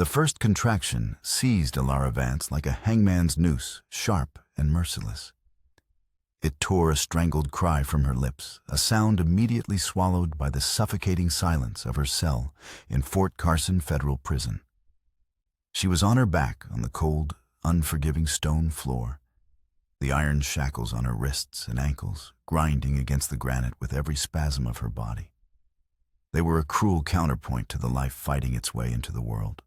The first contraction seized Alara Vance like a hangman's noose, sharp and merciless. It tore a strangled cry from her lips, a sound immediately swallowed by the suffocating silence of her cell in Fort Carson Federal Prison. She was on her back on the cold, unforgiving stone floor, the iron shackles on her wrists and ankles grinding against the granite with every spasm of her body. They were a cruel counterpoint to the life fighting its way into the world.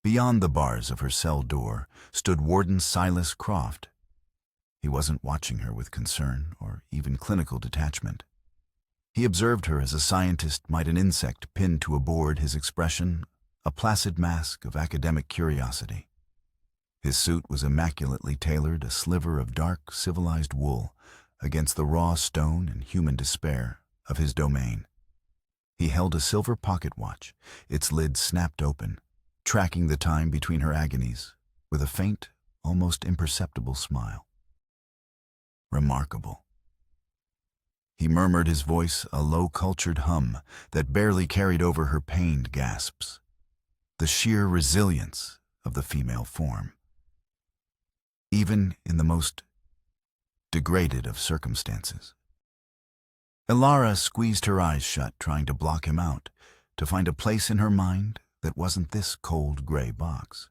Beyond the bars of her cell door stood Warden Silas Croft. He wasn't watching her with concern or even clinical detachment. He observed her as a scientist might an insect pinned to a board, his expression a placid mask of academic curiosity. His suit was immaculately tailored, a sliver of dark, civilized wool against the raw stone and human despair of his domain. He held a silver pocket watch, its lid snapped open, tracking the time between her agonies with a faint, almost imperceptible smile. Remarkable. He murmured, his voice a low-cultured hum that barely carried over her pained gasps. The sheer resilience of the female form. Even in the most degraded of circumstances. Alara squeezed her eyes shut, trying to block him out, to find a place in her mind that wasn't this cold gray box.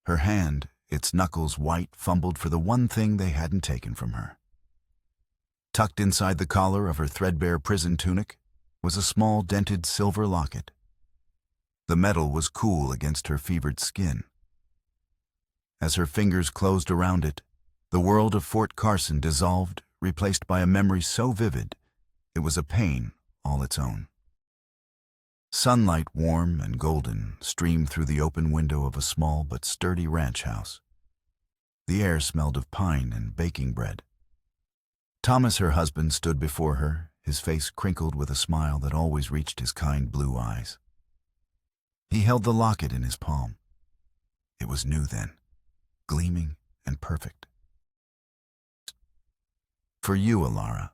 Her hand, its knuckles white, fumbled for the one thing they hadn't taken from her. Tucked inside the collar of her threadbare prison tunic was a small dented silver locket. The metal was cool against her fevered skin. As her fingers closed around it, the world of Fort Carson dissolved, replaced by a memory so vivid it was a pain all its own. Sunlight, warm and golden, streamed through the open window of a small but sturdy ranch house. The air smelled of pine and baking bread. Thomas, her husband, stood before her, his face crinkled with a smile that always reached his kind blue eyes. He held the locket in his palm. It was new then, gleaming and perfect. "For you, Alara,"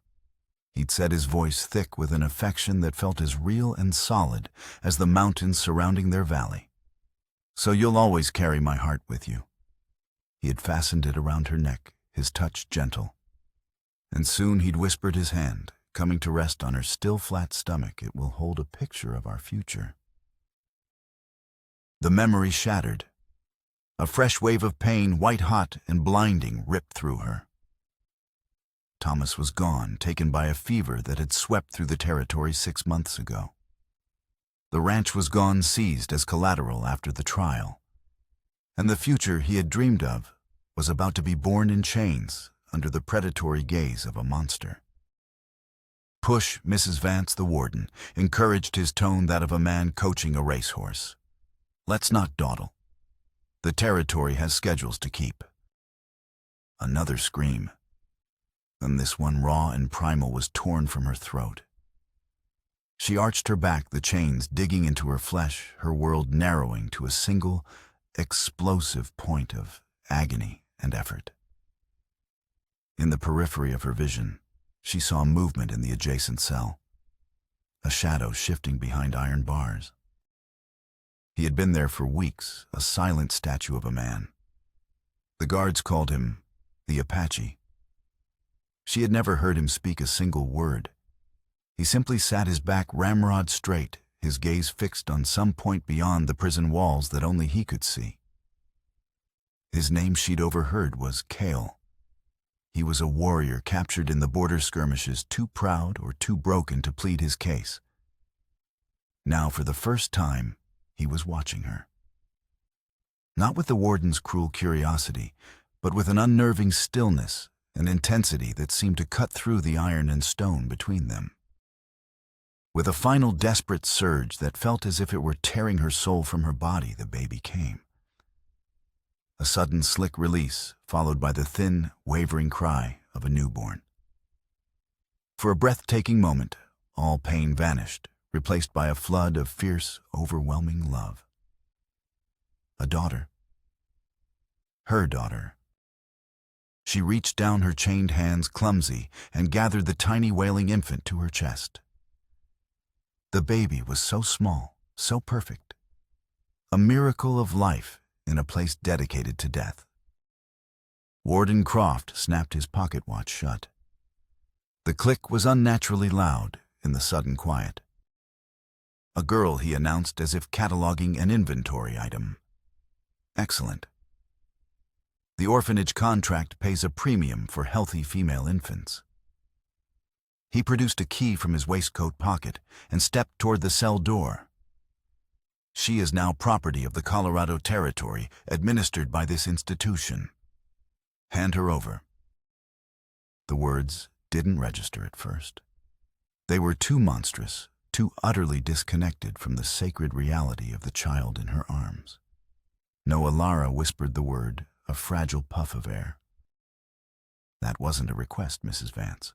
he'd said, his voice thick with an affection that felt as real and solid as the mountains surrounding their valley. "So you'll always carry my heart with you." He had fastened it around her neck, his touch gentle. And soon he'd whispered his hand, coming to rest on her still flat stomach. "It will hold a picture of our future." The memory shattered. A fresh wave of pain, white-hot and blinding, ripped through her. Thomas was gone, taken by a fever that had swept through the territory 6 months ago. The ranch was gone, seized as collateral after the trial. And the future he had dreamed of was about to be born in chains under the predatory gaze of a monster. "Push, Mrs. Vance," the warden, encouraged, his tone that of a man coaching a racehorse. "Let's not dawdle. The territory has schedules to keep." Another scream. Then this one, raw and primal, was torn from her throat. She arched her back, the chains digging into her flesh, her world narrowing to a single, explosive point of agony and effort. In the periphery of her vision, she saw movement in the adjacent cell, a shadow shifting behind iron bars. He had been there for weeks, a silent statue of a man. The guards called him the Apache. She had never heard him speak a single word. He simply sat, his back ramrod straight, his gaze fixed on some point beyond the prison walls that only he could see. His name she'd overheard was Kale. He was a warrior captured in the border skirmishes, too proud or too broken to plead his case. Now, for the first time, he was watching her. Not with the warden's cruel curiosity, but with an unnerving stillness, an intensity that seemed to cut through the iron and stone between them. With a final desperate surge that felt as if it were tearing her soul from her body, the baby came. A sudden slick release, followed by the thin, wavering cry of a newborn. For a breathtaking moment, all pain vanished, replaced by a flood of fierce, overwhelming love. A daughter. Her daughter. She reached down her chained hands, clumsy, and gathered the tiny wailing infant to her chest. The baby was so small, so perfect. A miracle of life in a place dedicated to death. Warden Croft snapped his pocket watch shut. The click was unnaturally loud in the sudden quiet. A girl, he announced as if cataloging an inventory item. Excellent. The orphanage contract pays a premium for healthy female infants. He produced a key from his waistcoat pocket and stepped toward the cell door. She is now property of the Colorado Territory, administered by this institution. Hand her over. The words didn't register at first. They were too monstrous, too utterly disconnected from the sacred reality of the child in her arms. No, Alara whispered the word, a fragile puff of air. That wasn't a request, Mrs. Vance.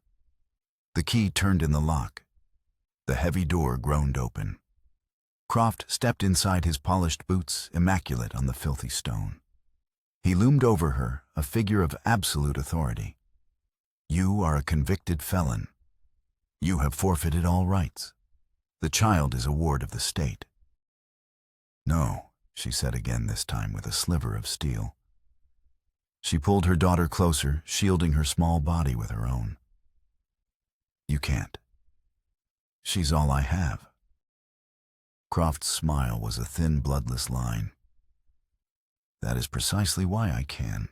The key turned in the lock. The heavy door groaned open. Croft stepped inside his polished boots, immaculate on the filthy stone. He loomed over her, a figure of absolute authority. You are a convicted felon. You have forfeited all rights. The child is a ward of the state. No, she said again, this time with a sliver of steel. She pulled her daughter closer, shielding her small body with her own. You can't. She's all I have. Croft's smile was a thin, bloodless line. That is precisely why I can.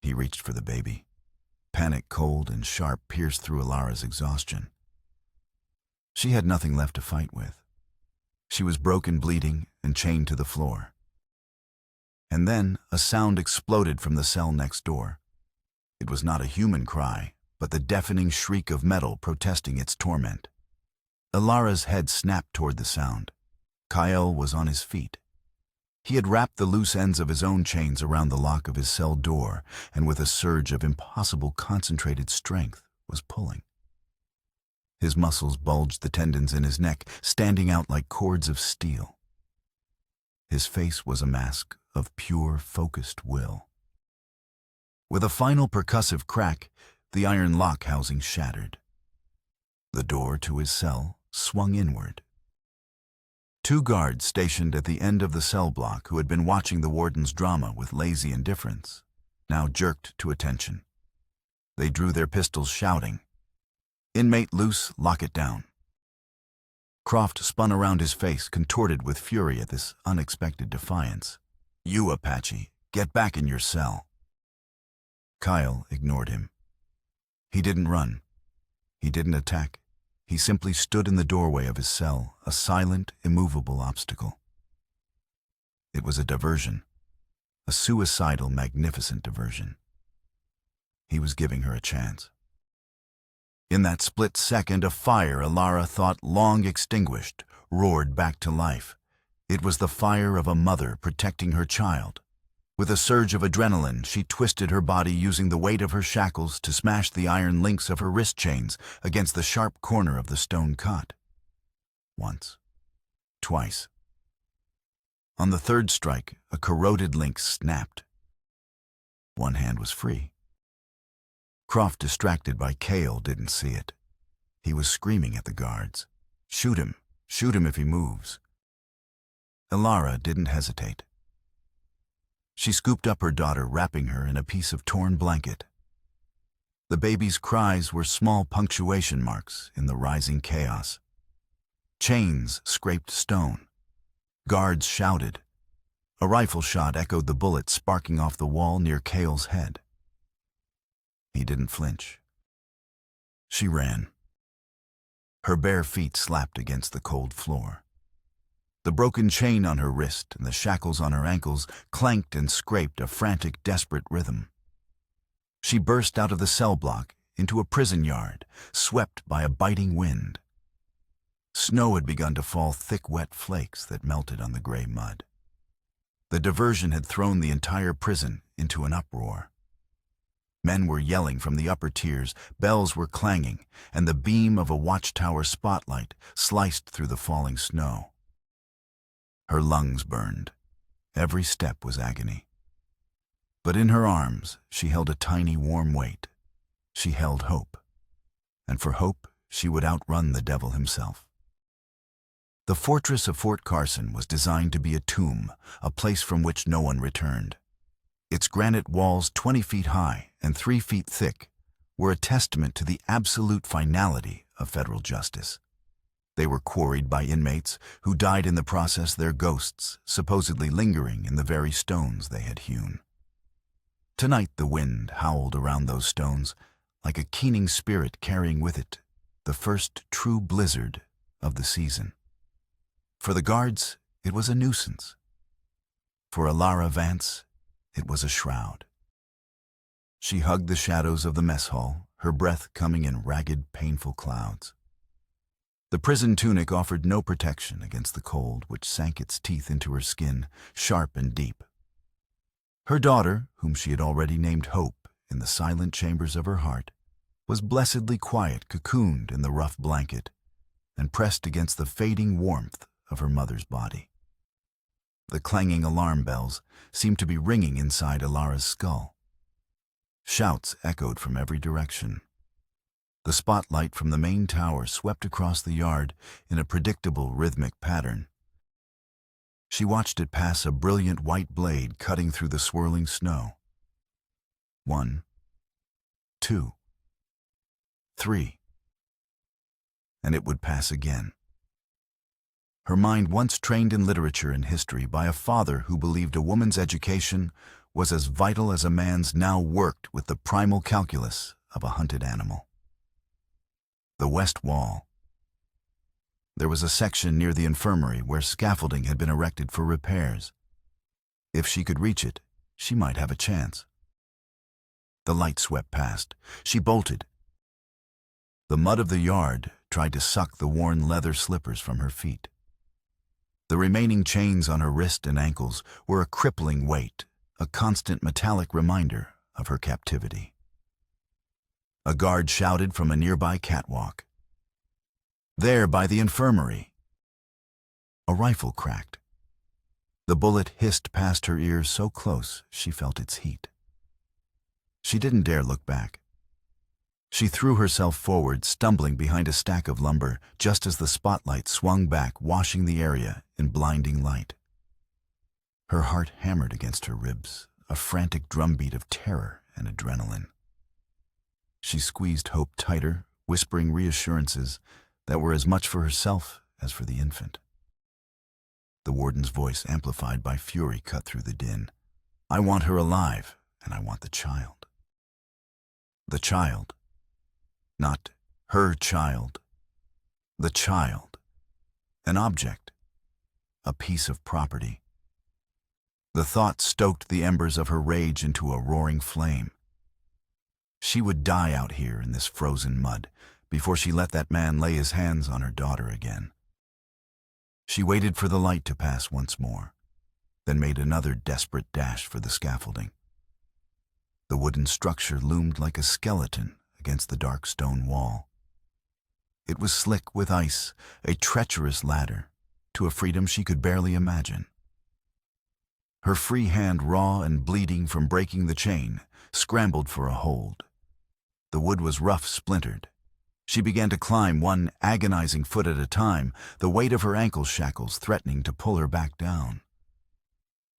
He reached for the baby. Panic, cold and sharp, pierced through Alara's exhaustion. She had nothing left to fight with. She was broken, bleeding, and chained to the floor. And then a sound exploded from the cell next door. It was not a human cry, but the deafening shriek of metal protesting its torment. Alara's head snapped toward the sound. Kyle was on his feet. He had wrapped the loose ends of his own chains around the lock of his cell door, and with a surge of impossible concentrated strength was pulling. His muscles bulged the tendons in his neck, standing out like cords of steel. His face was a mask of pure, focused will. With a final percussive crack, the iron lock housing shattered. The door to his cell swung inward. Two guards stationed at the end of the cell block, who had been watching the warden's drama with lazy indifference, now jerked to attention. They drew their pistols, shouting, "Inmate loose, lock it down." Croft spun around, his face contorted with fury at this unexpected defiance. "You, Apache, get back in your cell." Kyle ignored him. He didn't run. He didn't attack. He simply stood in the doorway of his cell, a silent, immovable obstacle. It was a diversion, a suicidal, magnificent diversion. He was giving her a chance. In that split second, a fire Alara thought long extinguished roared back to life. It was the fire of a mother protecting her child. With a surge of adrenaline, she twisted her body, using the weight of her shackles to smash the iron links of her wrist chains against the sharp corner of the stone cot. Once. Twice. On the third strike, a corroded link snapped. One hand was free. Croft, distracted by Kale, didn't see it. He was screaming at the guards. Shoot him if he moves. Alara didn't hesitate. She scooped up her daughter, wrapping her in a piece of torn blanket. The baby's cries were small punctuation marks in the rising chaos. Chains scraped stone. Guards shouted. A rifle shot echoed the bullet sparking off the wall near Kale's head. He didn't flinch. She ran. Her bare feet slapped against the cold floor. The broken chain on her wrist and the shackles on her ankles clanked and scraped a frantic, desperate rhythm. She burst out of the cell block into a prison yard, swept by a biting wind. Snow had begun to fall, thick, wet flakes that melted on the gray mud. The diversion had thrown the entire prison into an uproar. Men were yelling from the upper tiers, bells were clanging, and the beam of a watchtower spotlight sliced through the falling snow. Her lungs burned. Every step was agony. But in her arms, she held a tiny, warm weight. She held hope. And for hope, she would outrun the devil himself. The fortress of Fort Carson was designed to be a tomb, a place from which no one returned. Its granite walls, 20 feet high and 3 feet thick, were a testament to the absolute finality of federal justice. They were quarried by inmates who died in the process, their ghosts supposedly lingering in the very stones they had hewn. Tonight the wind howled around those stones like a keening spirit carrying with it the first true blizzard of the season. For the guards, it was a nuisance. For Alara Vance, it was a shroud. She hugged the shadows of the mess hall, her breath coming in ragged, painful clouds. The prison tunic offered no protection against the cold which sank its teeth into her skin, sharp and deep. Her daughter, whom she had already named Hope in the silent chambers of her heart, was blessedly quiet, cocooned in the rough blanket, and pressed against the fading warmth of her mother's body. The clanging alarm bells seemed to be ringing inside Alara's skull. Shouts echoed from every direction. The spotlight from the main tower swept across the yard in a predictable rhythmic pattern. She watched it pass, a brilliant white blade cutting through the swirling snow. 1, 2, 3. And it would pass again. Her mind, once trained in literature and history by a father who believed a woman's education was as vital as a man's, now worked with the primal calculus of a hunted animal. The west wall. There was a section near the infirmary where scaffolding had been erected for repairs. If she could reach it, she might have a chance. The light swept past. She bolted. The mud of the yard tried to suck the worn leather slippers from her feet. The remaining chains on her wrist and ankles were a crippling weight, a constant metallic reminder of her captivity. A guard shouted from a nearby catwalk. There, by the infirmary. A rifle cracked. The bullet hissed past her ears so close she felt its heat. She didn't dare look back. She threw herself forward, stumbling behind a stack of lumber just as the spotlight swung back, washing the area in blinding light. Her heart hammered against her ribs, a frantic drumbeat of terror and adrenaline. She squeezed Hope tighter, whispering reassurances that were as much for herself as for the infant. The warden's voice, amplified by fury, cut through the din. I want her alive, and I want the child. The child. Not her child. The child. An object. A piece of property. The thought stoked the embers of her rage into a roaring flame. She would die out here in this frozen mud before she let that man lay his hands on her daughter again. She waited for the light to pass once more, then made another desperate dash for the scaffolding. The wooden structure loomed like a skeleton against the dark stone wall. It was slick with ice, a treacherous ladder to a freedom she could barely imagine. Her free hand, raw and bleeding from breaking the chain, scrambled for a hold. The wood was rough, splintered. She began to climb, one agonizing foot at a time, the weight of her ankle shackles threatening to pull her back down.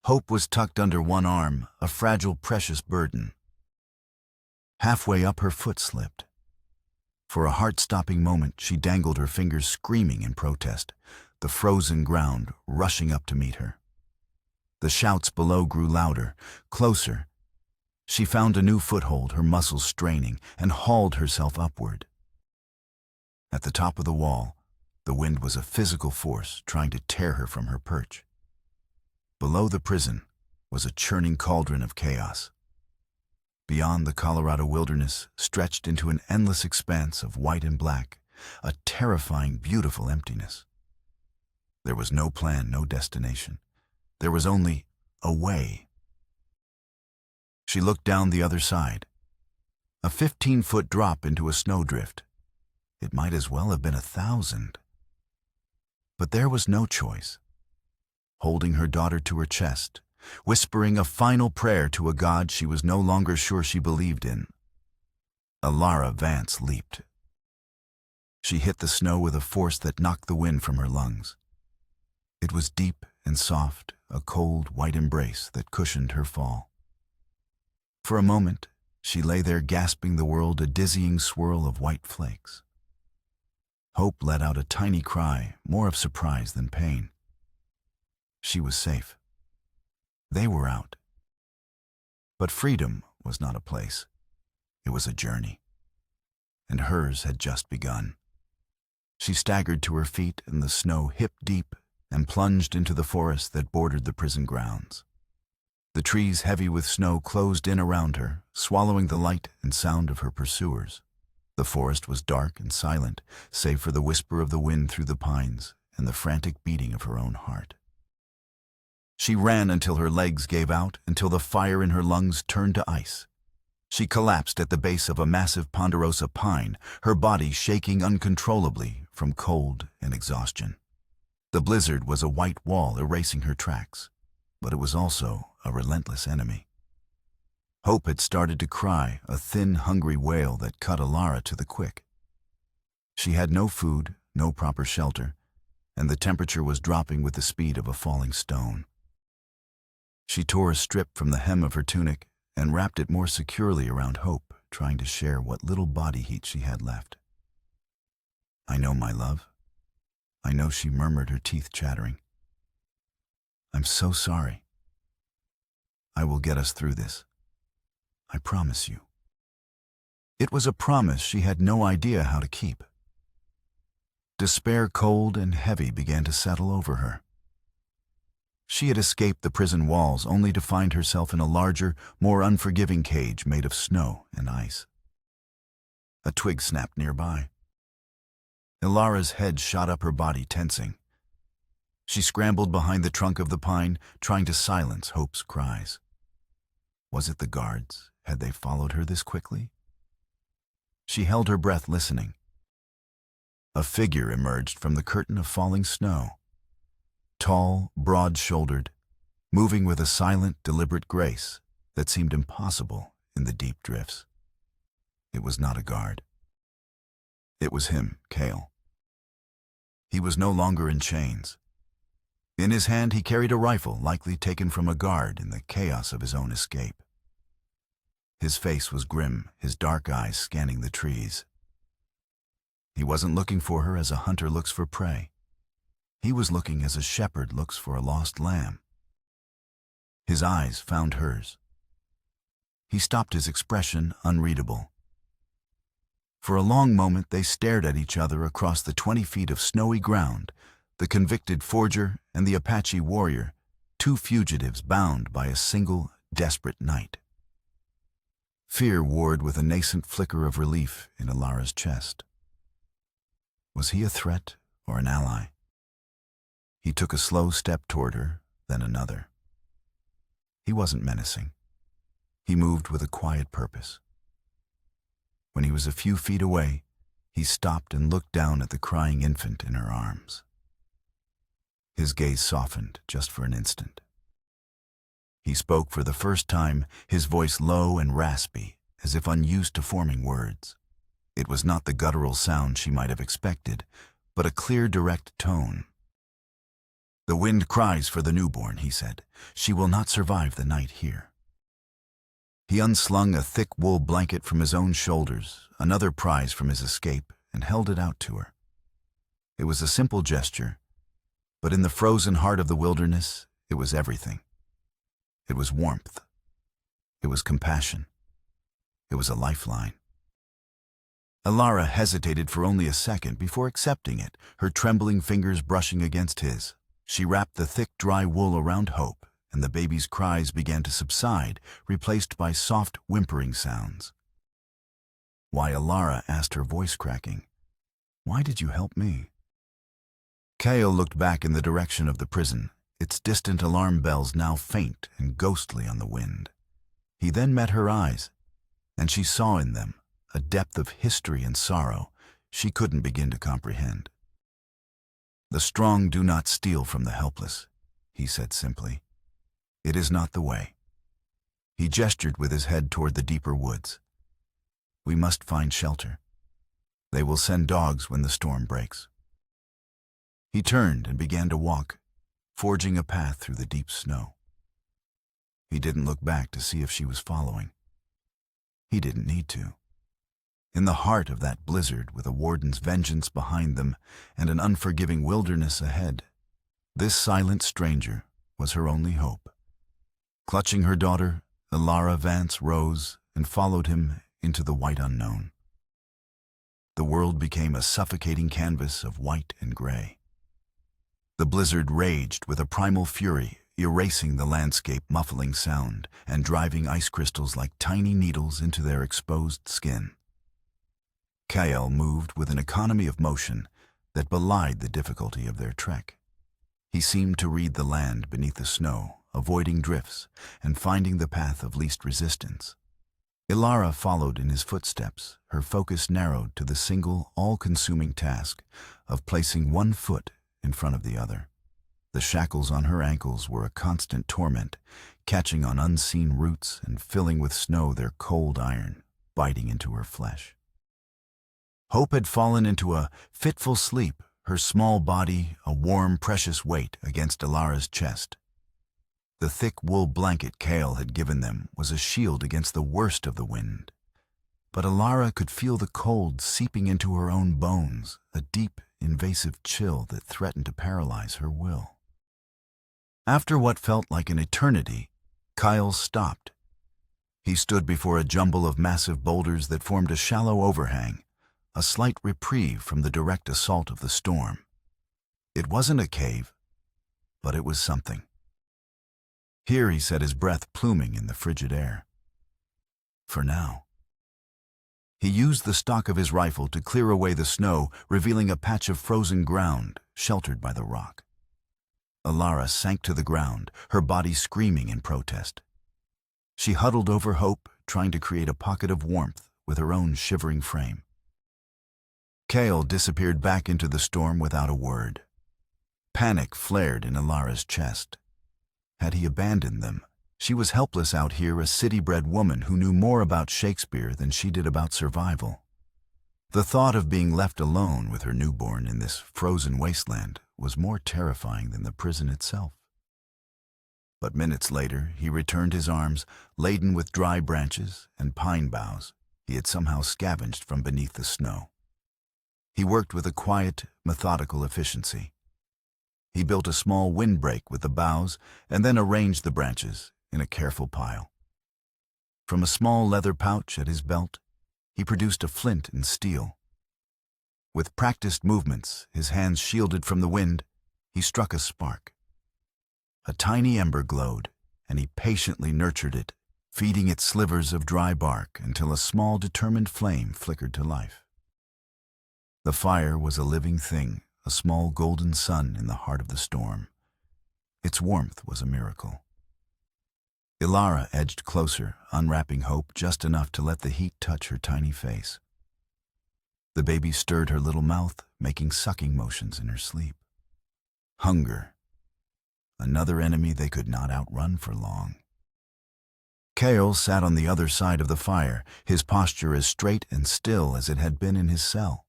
Hope was tucked under one arm, a fragile, precious burden. Halfway up, her foot slipped. For a heart-stopping moment, she dangled her fingers, screaming in protest, the frozen ground rushing up to meet her. The shouts below grew louder, closer. She found a new foothold, her muscles straining, and hauled herself upward. At the top of the wall, the wind was a physical force trying to tear her from her perch. Below the prison was a churning cauldron of chaos. Beyond, the Colorado wilderness stretched into an endless expanse of white and black, a terrifying, beautiful emptiness. There was no plan, no destination. There was only a way. She looked down the other side. A 15-foot drop into a snowdrift. It might as well have been 1,000. But there was no choice. Holding her daughter to her chest, whispering a final prayer to a God she was no longer sure she believed in, Alara Vance leaped. She hit the snow with a force that knocked the wind from her lungs. It was deep and soft, a cold, white embrace that cushioned her fall. For a moment, she lay there gasping the world a dizzying swirl of white flakes. Hope let out a tiny cry, more of surprise than pain. She was safe. They were out. But freedom was not a place. It was a journey. And hers had just begun. She staggered to her feet in the snow hip-deep and plunged into the forest that bordered the prison grounds. The trees heavy with snow closed in around her, swallowing the light and sound of her pursuers. The forest was dark and silent, save for the whisper of the wind through the pines and the frantic beating of her own heart. She ran until her legs gave out, until the fire in her lungs turned to ice. She collapsed at the base of a massive ponderosa pine, her body shaking uncontrollably from cold and exhaustion. The blizzard was a white wall erasing her tracks, but it was also a relentless enemy. Hope had started to cry, a thin, hungry wail that cut Alara to the quick. She had no food, no proper shelter, and the temperature was dropping with the speed of a falling stone. She tore a strip from the hem of her tunic and wrapped it more securely around Hope, trying to share what little body heat she had left. "I know, my love. I know," she murmured, her teeth chattering. "I'm so sorry. I will get us through this. I promise you." It was a promise she had no idea how to keep. Despair, cold and heavy, began to settle over her. She had escaped the prison walls only to find herself in a larger, more unforgiving cage made of snow and ice. A twig snapped nearby. Ilara's head shot up, her body tensing. She scrambled behind the trunk of the pine, trying to silence Hope's cries. Was it the guards? Had they followed her this quickly? She held her breath, listening. A figure emerged from the curtain of falling snow. Tall, broad-shouldered, moving with a silent, deliberate grace that seemed impossible in the deep drifts. It was not a guard. It was him, Kale. He was no longer in chains. In his hand he carried a rifle, likely taken from a guard in the chaos of his own escape. His face was grim, his dark eyes scanning the trees. He wasn't looking for her as a hunter looks for prey. He was looking as a shepherd looks for a lost lamb. His eyes found hers. He stopped, his expression unreadable. For a long moment they stared at each other across the 20 feet of snowy ground, the convicted forger and the Apache warrior, two fugitives bound by a single, desperate night. Fear warred with a nascent flicker of relief in Ilara's chest. Was he a threat or an ally? He took a slow step toward her, then another. He wasn't menacing. He moved with a quiet purpose. When he was a few feet away, he stopped and looked down at the crying infant in her arms. His gaze softened just for an instant. He spoke for the first time, his voice low and raspy, as if unused to forming words. It was not the guttural sound she might have expected, but a clear, direct tone. "The wind cries for the newborn," he said. "She will not survive the night here." He unslung a thick wool blanket from his own shoulders, another prize from his escape, and held it out to her. It was a simple gesture, but in the frozen heart of the wilderness, it was everything. It was warmth. It was compassion. It was a lifeline. Ilara hesitated for only a second before accepting it, her trembling fingers brushing against his. She wrapped the thick, dry wool around Hope, and the baby's cries began to subside, replaced by soft, whimpering sounds. "Why, Ilara?" asked her voice cracking. "Why did you help me?" Kale looked back in the direction of the prison, its distant alarm bells now faint and ghostly on the wind. He then met her eyes, and she saw in them a depth of history and sorrow she couldn't begin to comprehend. "The strong do not steal from the helpless," he said simply. "It is not the way." He gestured with his head toward the deeper woods. "We must find shelter. They will send dogs when the storm breaks." He turned and began to walk, forging a path through the deep snow. He didn't look back to see if she was following. He didn't need to. In the heart of that blizzard, with a warden's vengeance behind them and an unforgiving wilderness ahead, this silent stranger was her only hope. Clutching her daughter, Ilara Vance rose and followed him into the white unknown. The world became a suffocating canvas of white and gray. The blizzard raged with a primal fury, erasing the landscape, muffling sound, and driving ice crystals like tiny needles into their exposed skin. Kael moved with an economy of motion that belied the difficulty of their trek. He seemed to read the land beneath the snow, avoiding drifts and finding the path of least resistance. Ilara followed in his footsteps, her focus narrowed to the single, all-consuming task of placing one foot in front of the other. The shackles on her ankles were a constant torment, catching on unseen roots and filling with snow their cold iron, biting into her flesh. Hope had fallen into a fitful sleep, her small body a warm, precious weight against Ilara's chest. The thick wool blanket Kael had given them was a shield against the worst of the wind. But Ilara could feel the cold seeping into her own bones, a deep, invasive chill that threatened to paralyze her will. After what felt like an eternity, Kael stopped. He stood before a jumble of massive boulders that formed a shallow overhang, a slight reprieve from the direct assault of the storm. It wasn't a cave, but it was something. Here he set his breath pluming in the frigid air. For now. He used the stock of his rifle to clear away the snow, revealing a patch of frozen ground sheltered by the rock. Ilara sank to the ground, her body screaming in protest. She huddled over Hope, trying to create a pocket of warmth with her own shivering frame. Kael disappeared back into the storm without a word. Panic flared in Ilara's chest. Had he abandoned them? She was helpless out here, a city-bred woman who knew more about Shakespeare than she did about survival. The thought of being left alone with her newborn in this frozen wasteland was more terrifying than the prison itself. But minutes later, he returned his arms, laden with dry branches and pine boughs he had somehow scavenged from beneath the snow. He worked with a quiet, methodical efficiency. He built a small windbreak with the boughs and then arranged the branches in a careful pile. From a small leather pouch at his belt, he produced a flint and steel. With practiced movements, his hands shielded from the wind, he struck a spark. A tiny ember glowed, and he patiently nurtured it, feeding it slivers of dry bark until a small, determined flame flickered to life. The fire was a living thing, a small golden sun in the heart of the storm. Its warmth was a miracle. Ilara edged closer, unwrapping Hope just enough to let the heat touch her tiny face. The baby stirred her little mouth, making sucking motions in her sleep. Hunger. Another enemy they could not outrun for long. Kael sat on the other side of the fire, his posture as straight and still as it had been in his cell.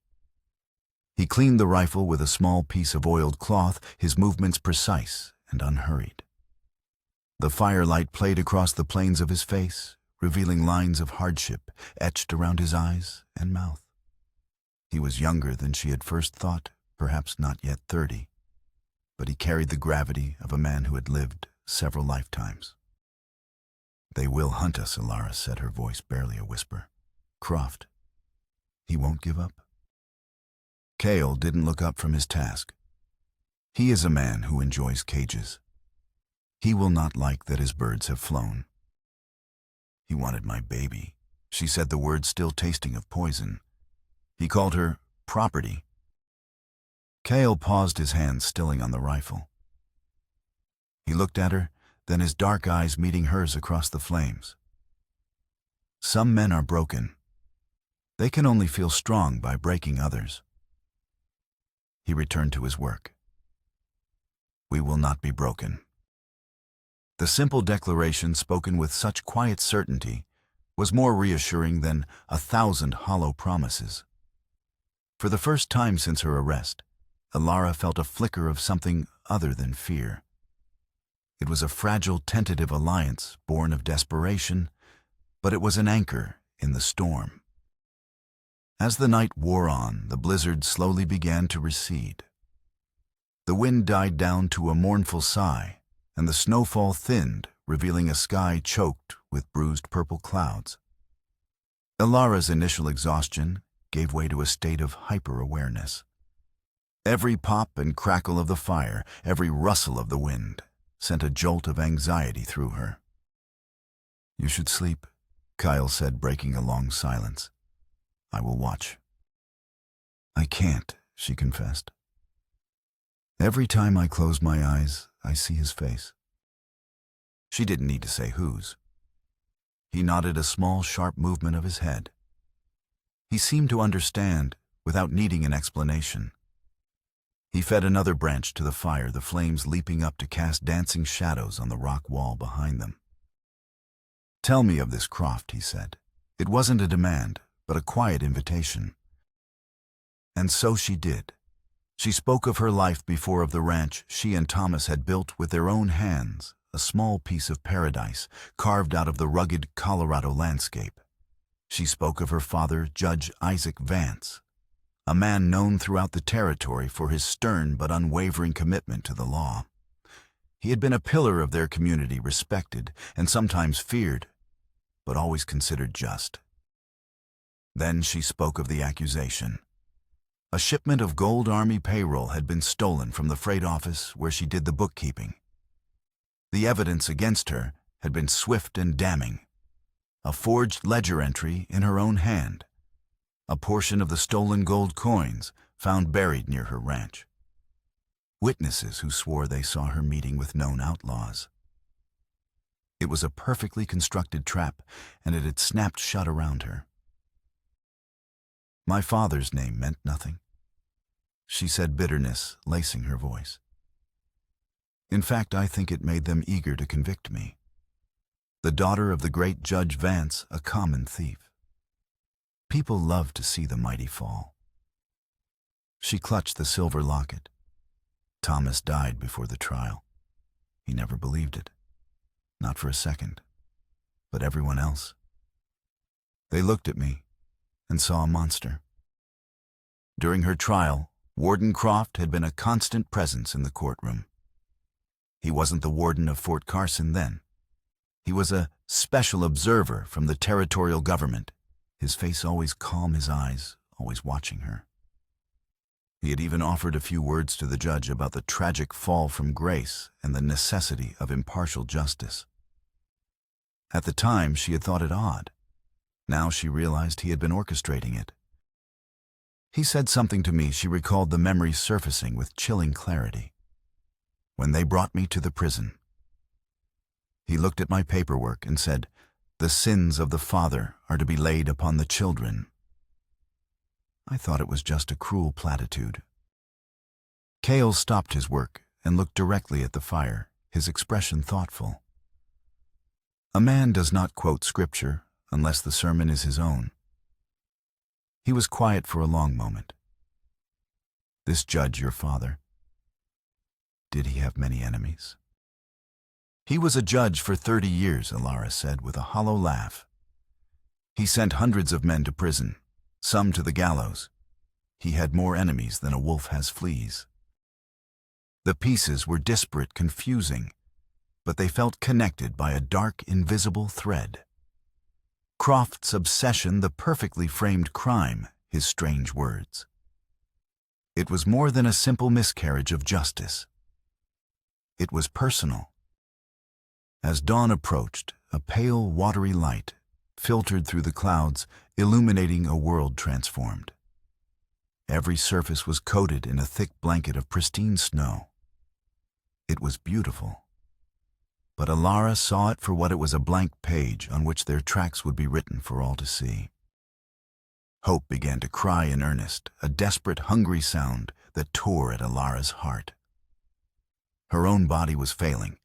He cleaned the rifle with a small piece of oiled cloth, his movements precise and unhurried. The firelight played across the planes of his face, revealing lines of hardship etched around his eyes and mouth. He was younger than she had first thought, perhaps not yet 30, but he carried the gravity of a man who had lived several lifetimes. "They will hunt us," Ilara said, her voice barely a whisper. "Croft, he won't give up?" Kael didn't look up from his task. He is a man who enjoys cages. He will not like that his birds have flown. "He wanted my baby," she said, the words still tasting of poison. He called her property. Kael paused, his hands stilling on the rifle. He looked at her, then his dark eyes meeting hers across the flames. "Some men are broken. They can only feel strong by breaking others." He returned to his work. "We will not be broken." The simple declaration, spoken with such quiet certainty, was more reassuring than 1,000 hollow promises. For the first time since her arrest, Ilara felt a flicker of something other than fear. It was a fragile, tentative alliance born of desperation, but it was an anchor in the storm. As the night wore on, the blizzard slowly began to recede. The wind died down to a mournful sigh, and the snowfall thinned, revealing a sky choked with bruised purple clouds. Ilara's initial exhaustion gave way to a state of hyper-awareness. Every pop and crackle of the fire, every rustle of the wind, sent a jolt of anxiety through her. "You should sleep," Kyle said, breaking a long silence. "I will watch." "I can't," she confessed. "Every time I close my eyes, I see his face." She didn't need to say whose. He nodded a small, sharp movement of his head. He seemed to understand without needing an explanation. He fed another branch to the fire, the flames leaping up to cast dancing shadows on the rock wall behind them. "Tell me of this croft," he said. It wasn't a demand, but a quiet invitation. And so she did. She spoke of her life before, of the ranch she and Thomas had built with their own hands, a small piece of paradise carved out of the rugged Colorado landscape. She spoke of her father, Judge Isaac Vance, a man known throughout the territory for his stern but unwavering commitment to the law. He had been a pillar of their community, respected and sometimes feared, but always considered just. Then she spoke of the accusation. A shipment of Gold Army payroll had been stolen from the freight office where she did the bookkeeping. The evidence against her had been swift and damning. A forged ledger entry in her own hand. A portion of the stolen gold coins found buried near her ranch. Witnesses who swore they saw her meeting with known outlaws. It was a perfectly constructed trap, and it had snapped shut around her. "My father's name meant nothing," she said, bitterness lacing her voice. "In fact, I think it made them eager to convict me. The daughter of the great Judge Vance, a common thief. People love to see the mighty fall." She clutched the silver locket. Thomas died before the trial. He never believed it. Not for a second. But everyone else. They looked at me and saw a monster. During her trial, Warden Croft had been a constant presence in the courtroom. He wasn't the warden of Fort Carson then. He was a special observer from the territorial government, his face always calm, his eyes always watching her. He had even offered a few words to the judge about the tragic fall from grace and the necessity of impartial justice. At the time, she had thought it odd. Now she realized he had been orchestrating it. He said something to me, she recalled the memory surfacing with chilling clarity. "When they brought me to the prison." He looked at my paperwork and said, "The sins of the father are to be laid upon the children." I thought it was just a cruel platitude. Cale stopped his work and looked directly at the fire, his expression thoughtful. A man does not quote scripture unless the sermon is his own. He was quiet for a long moment. "This judge, your father, did he have many enemies?" "He was a judge for 30 years, Ilara said with a hollow laugh. "He sent hundreds of men to prison, some to the gallows. He had more enemies than a wolf has fleas. The pieces were disparate, confusing, but they felt connected by a dark, invisible thread. Croft's obsession, the perfectly framed crime, his strange words. It was more than a simple miscarriage of justice. It was personal. As dawn approached, a pale, watery light filtered through the clouds, illuminating a world transformed. Every surface was coated in a thick blanket of pristine snow. It was beautiful. But Ilara saw it for what it was, a blank page on which their tracks would be written for all to see. Hope began to cry in earnest, a desperate, hungry sound that tore at Ilara's heart. Her own body was failing.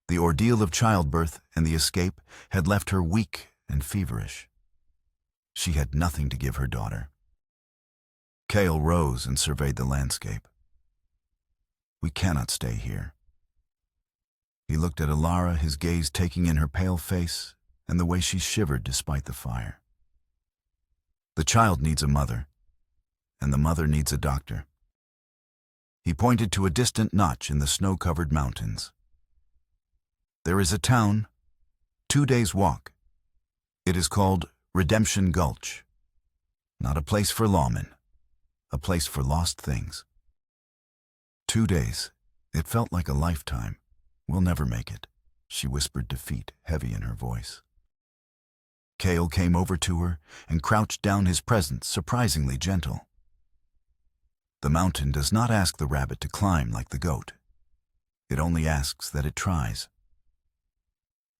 The ordeal of childbirth and the escape had left her weak and feverish. She had nothing to give her daughter. Cale rose and surveyed the landscape. "We cannot stay here." He looked at Alara, his gaze taking in her pale face and the way she shivered despite the fire. The child needs a mother, and the mother needs a doctor. He pointed to a distant notch in the snow-covered mountains. There is a town, 2 days' walk. It is called Redemption Gulch. Not a place for lawmen, a place for lost things. 2 days. It felt like a lifetime. We'll never make it, she whispered defeat, heavy in her voice. Kale came over to her and crouched down, his presence surprisingly gentle. The mountain does not ask the rabbit to climb like the goat. It only asks that it tries.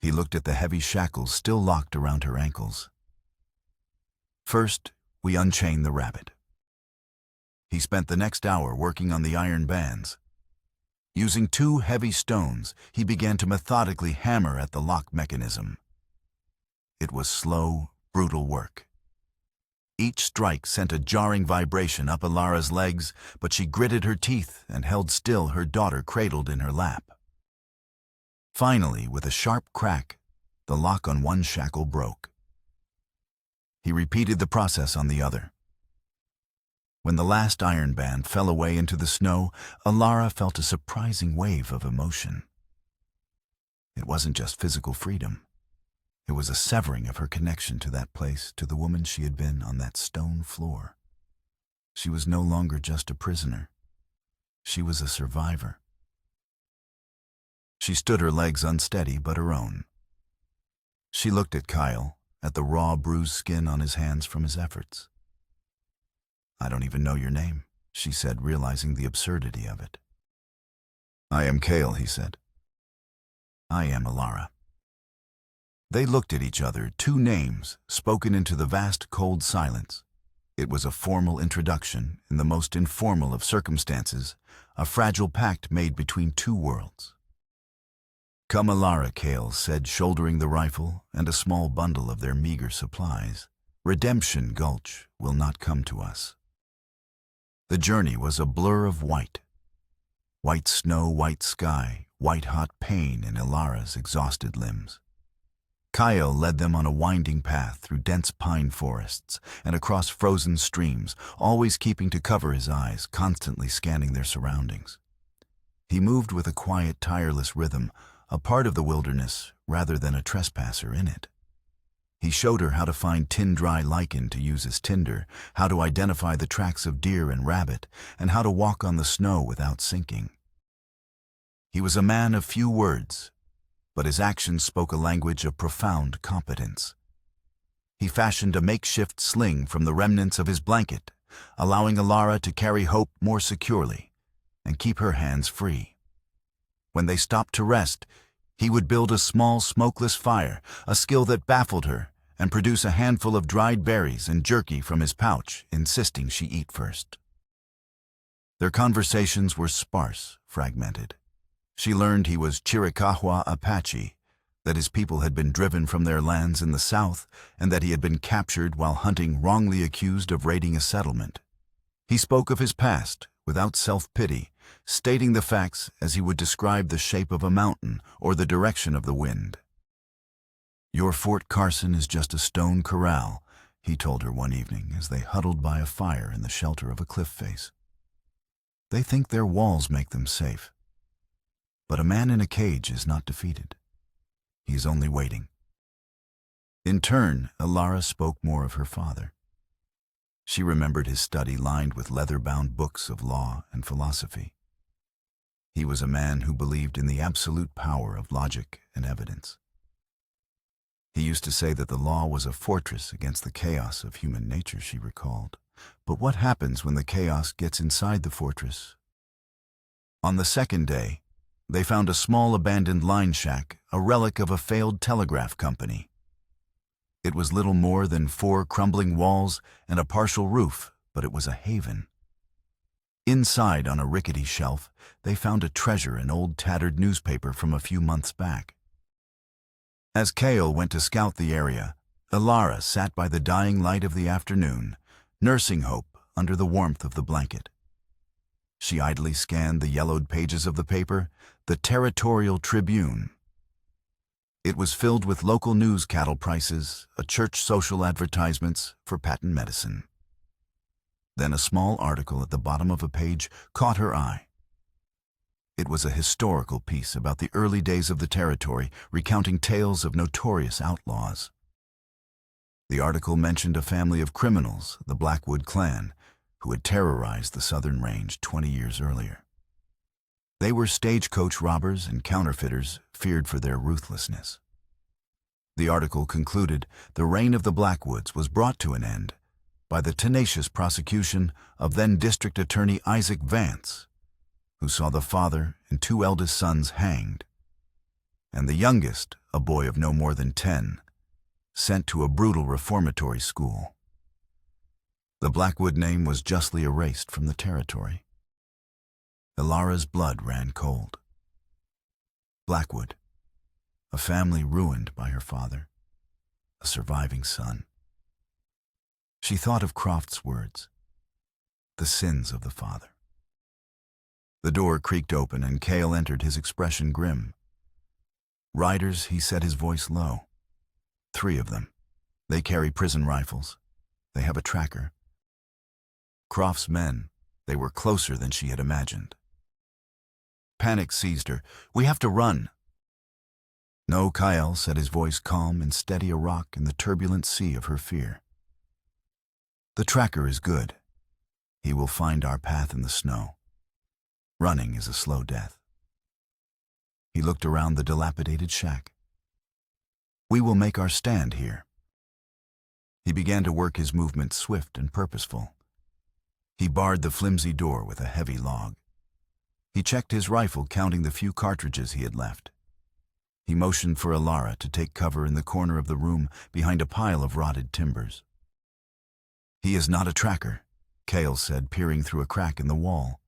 He looked at the heavy shackles still locked around her ankles. First, we unchain the rabbit. He spent the next hour working on the iron bands. Using 2 heavy stones, he began to methodically hammer at the lock mechanism. It was slow, brutal work. Each strike sent a jarring vibration up Alara's legs, but she gritted her teeth and held still, her daughter cradled in her lap. Finally, with a sharp crack, the lock on one shackle broke. He repeated the process on the other. When the last iron band fell away into the snow, Alara felt a surprising wave of emotion. It wasn't just physical freedom. It was a severing of her connection to that place, to the woman she had been on that stone floor. She was no longer just a prisoner. She was a survivor. She stood, her legs unsteady but her own. She looked at Kyle, at the raw, bruised skin on his hands from his efforts. "I don't even know your name," she said, realizing the absurdity of it. "I am Kale," he said. "I am Alara." They looked at each other, 2 names spoken into the vast, cold silence. It was a formal introduction in the most informal of circumstances, a fragile pact made between 2 worlds. "Come, Alara," Kale said, shouldering the rifle and a small bundle of their meager supplies. "Redemption Gulch will not come to us." The journey was a blur of white. White snow, white sky, white-hot pain in Alara's exhausted limbs. Kyle led them on a winding path through dense pine forests and across frozen streams, always keeping to cover his eyes, constantly scanning their surroundings. He moved with a quiet, tireless rhythm, a part of the wilderness rather than a trespasser in it. He showed her how to find tin-dry lichen to use as tinder, how to identify the tracks of deer and rabbit, and how to walk on the snow without sinking. He was a man of few words, but his actions spoke a language of profound competence. He fashioned a makeshift sling from the remnants of his blanket, allowing Alara to carry hope more securely and keep her hands free. When they stopped to rest, he would build a small, smokeless fire, a skill that baffled her, and produce a handful of dried berries and jerky from his pouch, insisting she eat first. Their conversations were sparse, fragmented. She learned he was Chiricahua Apache, that his people had been driven from their lands in the south, and that he had been captured while hunting, wrongly accused of raiding a settlement. He spoke of his past, without self-pity, stating the facts as he would describe the shape of a mountain or the direction of the wind. "Your Fort Carson is just a stone corral," he told her one evening as they huddled by a fire in the shelter of a cliff face. "They think their walls make them safe. But a man in a cage is not defeated. He is only waiting." In turn, Alara spoke more of her father. She remembered his study lined with leather-bound books of law and philosophy. He was a man who believed in the absolute power of logic and evidence. He used to say that the law was a fortress against the chaos of human nature, she recalled. But what happens when the chaos gets inside the fortress? On the second day, they found a small abandoned line shack, a relic of a failed telegraph company. It was little more than 4 crumbling walls and a partial roof, but it was a haven. Inside, on a rickety shelf, they found a treasure, an old tattered newspaper from a few months back. As Kale went to scout the area, Alara sat by the dying light of the afternoon, nursing hope under the warmth of the blanket. She idly scanned the yellowed pages of the paper, the Territorial Tribune. It was filled with local news, cattle prices, a church social advertisements for patent medicine. Then a small article at the bottom of a page caught her eye. It was a historical piece about the early days of the territory, recounting tales of notorious outlaws. The article mentioned a family of criminals, the Blackwood clan, who had terrorized the southern range 20 years earlier. They were stagecoach robbers and counterfeiters, feared for their ruthlessness. The article concluded the reign of the Blackwoods was brought to an end by the tenacious prosecution of then District Attorney Isaac Vance, who saw the father and 2 eldest sons hanged, and the youngest, a boy of no more than 10, sent to a brutal reformatory school. The Blackwood name was justly erased from the territory. Ilara's blood ran cold. Blackwood, a family ruined by her father, a surviving son. She thought of Croft's words, the sins of the father. The door creaked open and Cale entered, his expression grim. "Riders," he said, his voice low. 3 of them. They carry prison rifles. They have a tracker. Croft's men, they were closer than she had imagined. Panic seized her. "We have to run." "No, Kyle," said his voice calm and steady, a rock in the turbulent sea of her fear. "The tracker is good. He will find our path in the snow. Running is a slow death." He looked around the dilapidated shack. "We will make our stand here." He began to work, his movements swift and purposeful. He barred the flimsy door with a heavy log. He checked his rifle, counting the few cartridges he had left. He motioned for Ilara to take cover in the corner of the room behind a pile of rotted timbers. "He is not a tracker," Cale said, peering through a crack in the wall.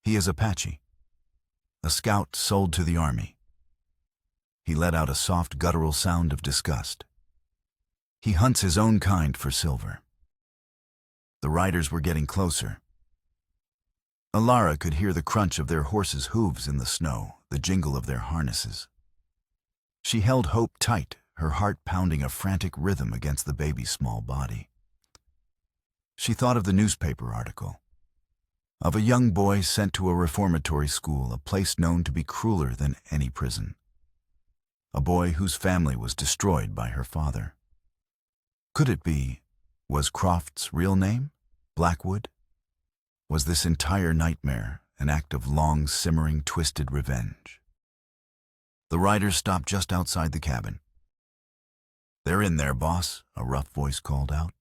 "He is Apache. A scout sold to the army." He let out a soft, guttural sound of disgust. "He hunts his own kind for silver." The riders were getting closer. Ilara could hear the crunch of their horses' hooves in the snow, the jingle of their harnesses. She held Hope tight, her heart pounding a frantic rhythm against the baby's small body. She thought of the newspaper article, of a young boy sent to a reformatory school, a place known to be crueler than any prison. A boy whose family was destroyed by her father. Could it be, was Croft's real name Blackwood? Was this entire nightmare an act of long, simmering, twisted revenge? The riders stopped just outside the cabin. "They're in there, boss," a rough voice called out.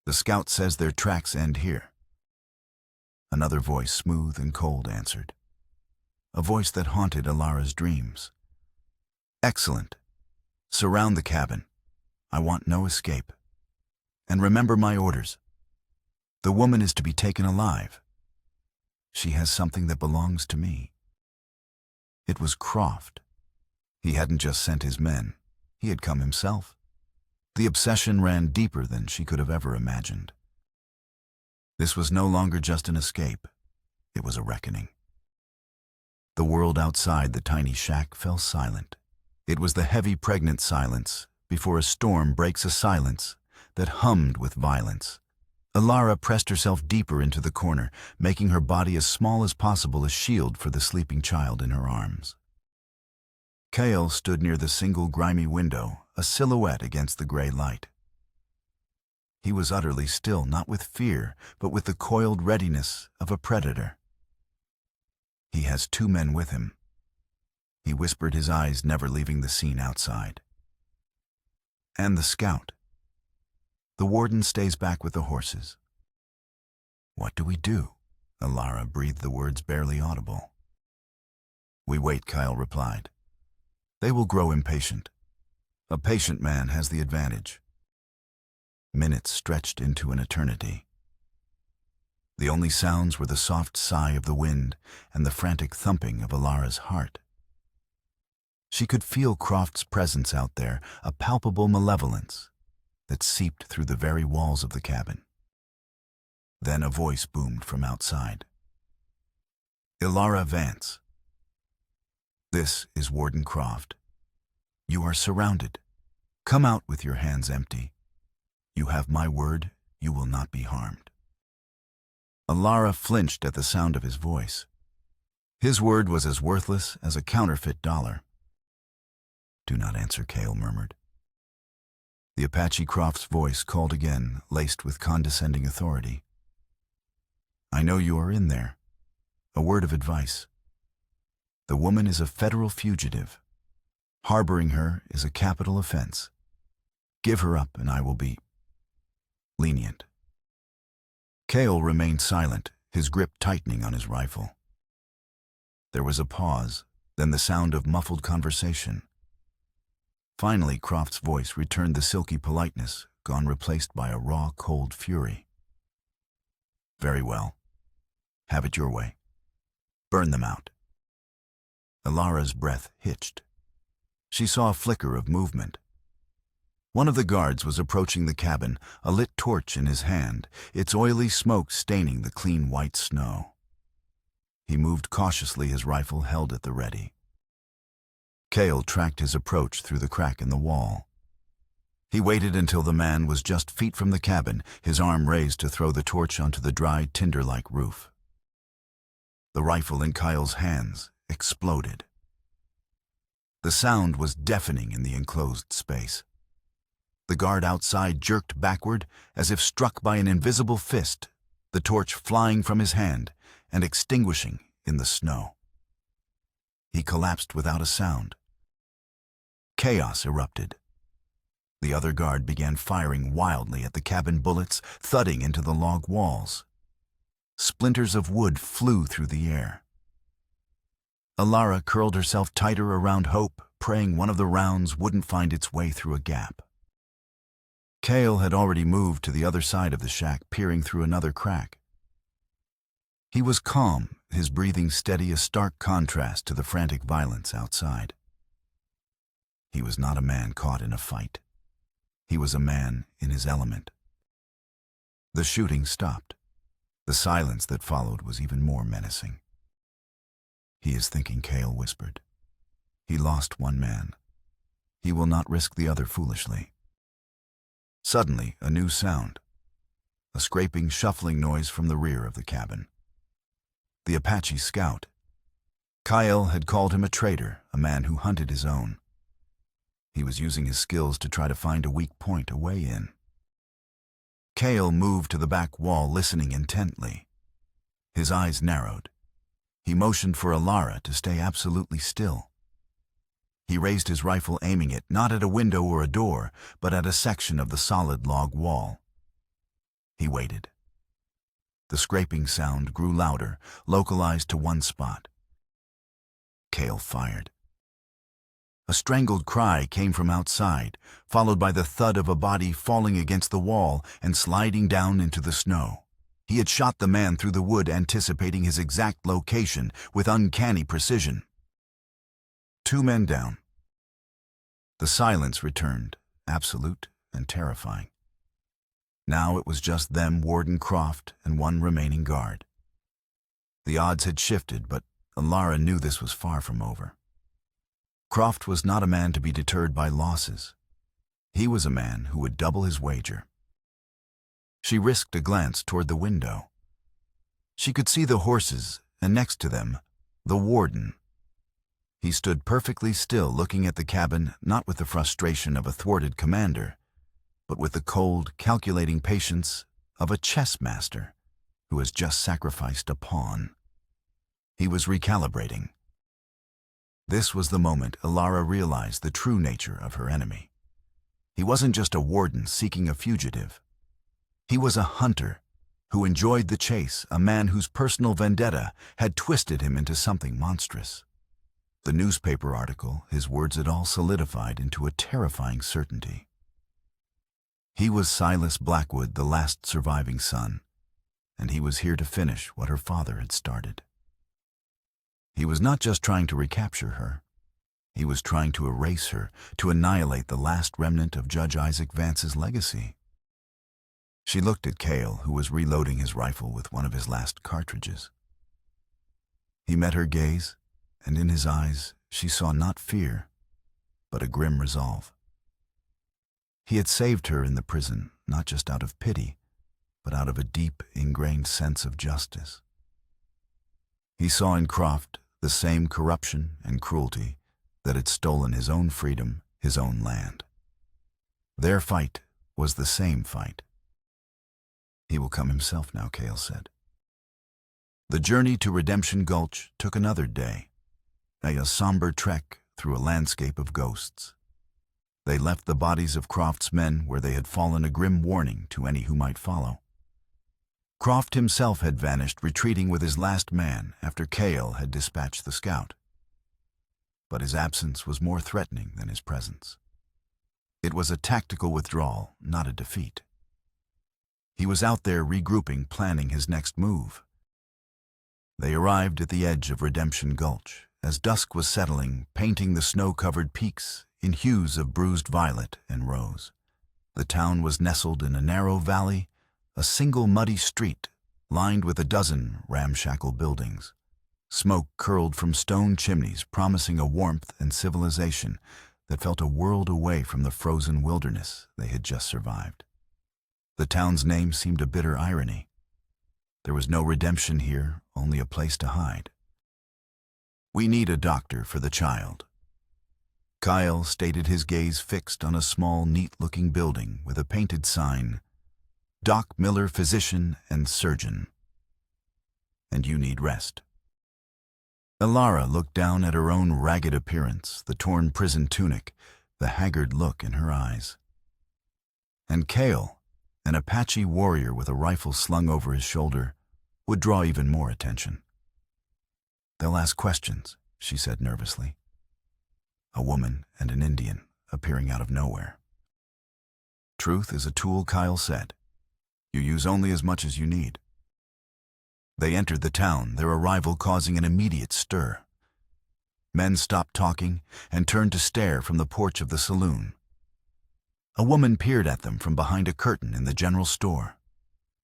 "The scout says their tracks end here." Another voice, smooth and cold, answered. A voice that haunted Ilara's dreams. "Excellent. Surround the cabin. I want no escape. And remember my orders. The woman is to be taken alive. She has something that belongs to me." It was Croft. He hadn't just sent his men. He had come himself. The obsession ran deeper than she could have ever imagined. This was no longer just an escape. It was a reckoning. The world outside the tiny shack fell silent. It was the heavy, pregnant silence before a storm breaks a silence that hummed with violence. Ilara pressed herself deeper into the corner, making her body as small as possible a shield for the sleeping child in her arms. Cale stood near the single grimy window, a silhouette against the gray light. He was utterly still, not with fear, but with the coiled readiness of a predator. "He has 2 men with him," he whispered, his eyes never leaving the scene outside. "And the scout. The warden stays back with the horses." "What do we do?" Ilara breathed the words barely audible. "We wait," Kyle replied. "They will grow impatient. A patient man has the advantage." Minutes stretched into an eternity. The only sounds were the soft sigh of the wind and the frantic thumping of Ilara's heart. She could feel Croft's presence out there, a palpable malevolence that seeped through the very walls of the cabin. Then a voice boomed from outside. Ilara Vance. This is Warden Croft. You are surrounded. Come out with your hands empty. You have my word, you will not be harmed. Ilara flinched at the sound of his voice. His word was as worthless as a counterfeit dollar. Do not answer, Cale murmured. The Apache Croft's voice called again, laced with condescending authority. I know you are in there. A word of advice. The woman is a federal fugitive. Harboring her is a capital offense. Give her up and I will be lenient. Cale remained silent, his grip tightening on his rifle. There was a pause, then the sound of muffled conversation. Finally, Croft's voice returned the silky politeness, gone replaced by a raw, cold fury. Very well. Have it your way. Burn them out. Ilara's breath hitched. She saw a flicker of movement. One of the guards was approaching the cabin, a lit torch in his hand, its oily smoke staining the clean white snow. He moved cautiously, his rifle held at the ready. Cale tracked his approach through the crack in the wall. He waited until the man was just feet from the cabin, his arm raised to throw the torch onto the dry, tinder-like roof. The rifle in Kyle's hands exploded. The sound was deafening in the enclosed space. The guard outside jerked backward as if struck by an invisible fist, the torch flying from his hand and extinguishing in the snow. He collapsed without a sound. Chaos erupted. The other guard began firing wildly at the cabin, bullets thudding into the log walls. Splinters of wood flew through the air. Ilara curled herself tighter around Hope, praying one of the rounds wouldn't find its way through a gap. Cale had already moved to the other side of the shack, peering through another crack. He was calm, his breathing steady, a stark contrast to the frantic violence outside. He was not a man caught in a fight. He was a man in his element. The shooting stopped. The silence that followed was even more menacing. He is thinking, Cale whispered. He lost one man. He will not risk the other foolishly. Suddenly, a new sound. A scraping, shuffling noise from the rear of the cabin. The Apache scout. Kyle had called him a traitor, a man who hunted his own. He was using his skills to try to find a weak point, a way in. Cale moved to the back wall, listening intently. His eyes narrowed. He motioned for Ilara to stay absolutely still. He raised his rifle, aiming it not at a window or a door, but at a section of the solid log wall. He waited. The scraping sound grew louder, localized to one spot. Cale fired. A strangled cry came from outside, followed by the thud of a body falling against the wall and sliding down into the snow. He had shot the man through the wood, anticipating his exact location with uncanny precision. 2 men down. The silence returned, absolute and terrifying. Now it was just them, Warden Croft, and one remaining guard. The odds had shifted, but Ilara knew this was far from over. Croft was not a man to be deterred by losses. He was a man who would double his wager. She risked a glance toward the window. She could see the horses, and next to them, the warden. He stood perfectly still, looking at the cabin, not with the frustration of a thwarted commander, but with the cold, calculating patience of a chess master who has just sacrificed a pawn. He was recalibrating. This was the moment Ilara realized the true nature of her enemy. He wasn't just a warden seeking a fugitive. He was a hunter who enjoyed the chase, a man whose personal vendetta had twisted him into something monstrous. The newspaper article, his words had all solidified into a terrifying certainty. He was Silas Blackwood, the last surviving son, and he was here to finish what her father had started. He was not just trying to recapture her. He was trying to erase her, to annihilate the last remnant of Judge Isaac Vance's legacy. She looked at Cale, who was reloading his rifle with one of his last cartridges. He met her gaze, and in his eyes she saw not fear, but a grim resolve. He had saved her in the prison, not just out of pity, but out of a deep, ingrained sense of justice. He saw in Croft the same corruption and cruelty that had stolen his own freedom, his own land. Their fight was the same fight. He will come himself now, Cale said. The journey to Redemption Gulch took another day, a somber trek through a landscape of ghosts. They left the bodies of Croft's men where they had fallen, a grim warning to any who might follow. Croft himself had vanished, retreating with his last man after Cale had dispatched the scout. But his absence was more threatening than his presence. It was a tactical withdrawal, not a defeat. He was out there regrouping, planning his next move. They arrived at the edge of Redemption Gulch as dusk was settling, painting the snow-covered peaks in hues of bruised violet and rose. The town was nestled in a narrow valley, a single muddy street lined with a dozen ramshackle buildings. Smoke curled from stone chimneys, promising a warmth and civilization that felt a world away from the frozen wilderness they had just survived. The town's name seemed a bitter irony. There was no redemption here, only a place to hide. "We need a doctor for the child." Kyle stated, his gaze fixed on a small, neat-looking building with a painted sign, "Doc Miller, physician and surgeon. And you need rest." Elara looked down at her own ragged appearance, the torn prison tunic, the haggard look in her eyes. And Cale, an Apache warrior with a rifle slung over his shoulder, would draw even more attention. "They'll ask questions," she said nervously. A woman and an Indian appearing out of nowhere. "Truth is a tool," Kyle said. "You use only as much as you need." They entered the town, their arrival causing an immediate stir. Men stopped talking and turned to stare from the porch of the saloon. A woman peered at them from behind a curtain in the general store.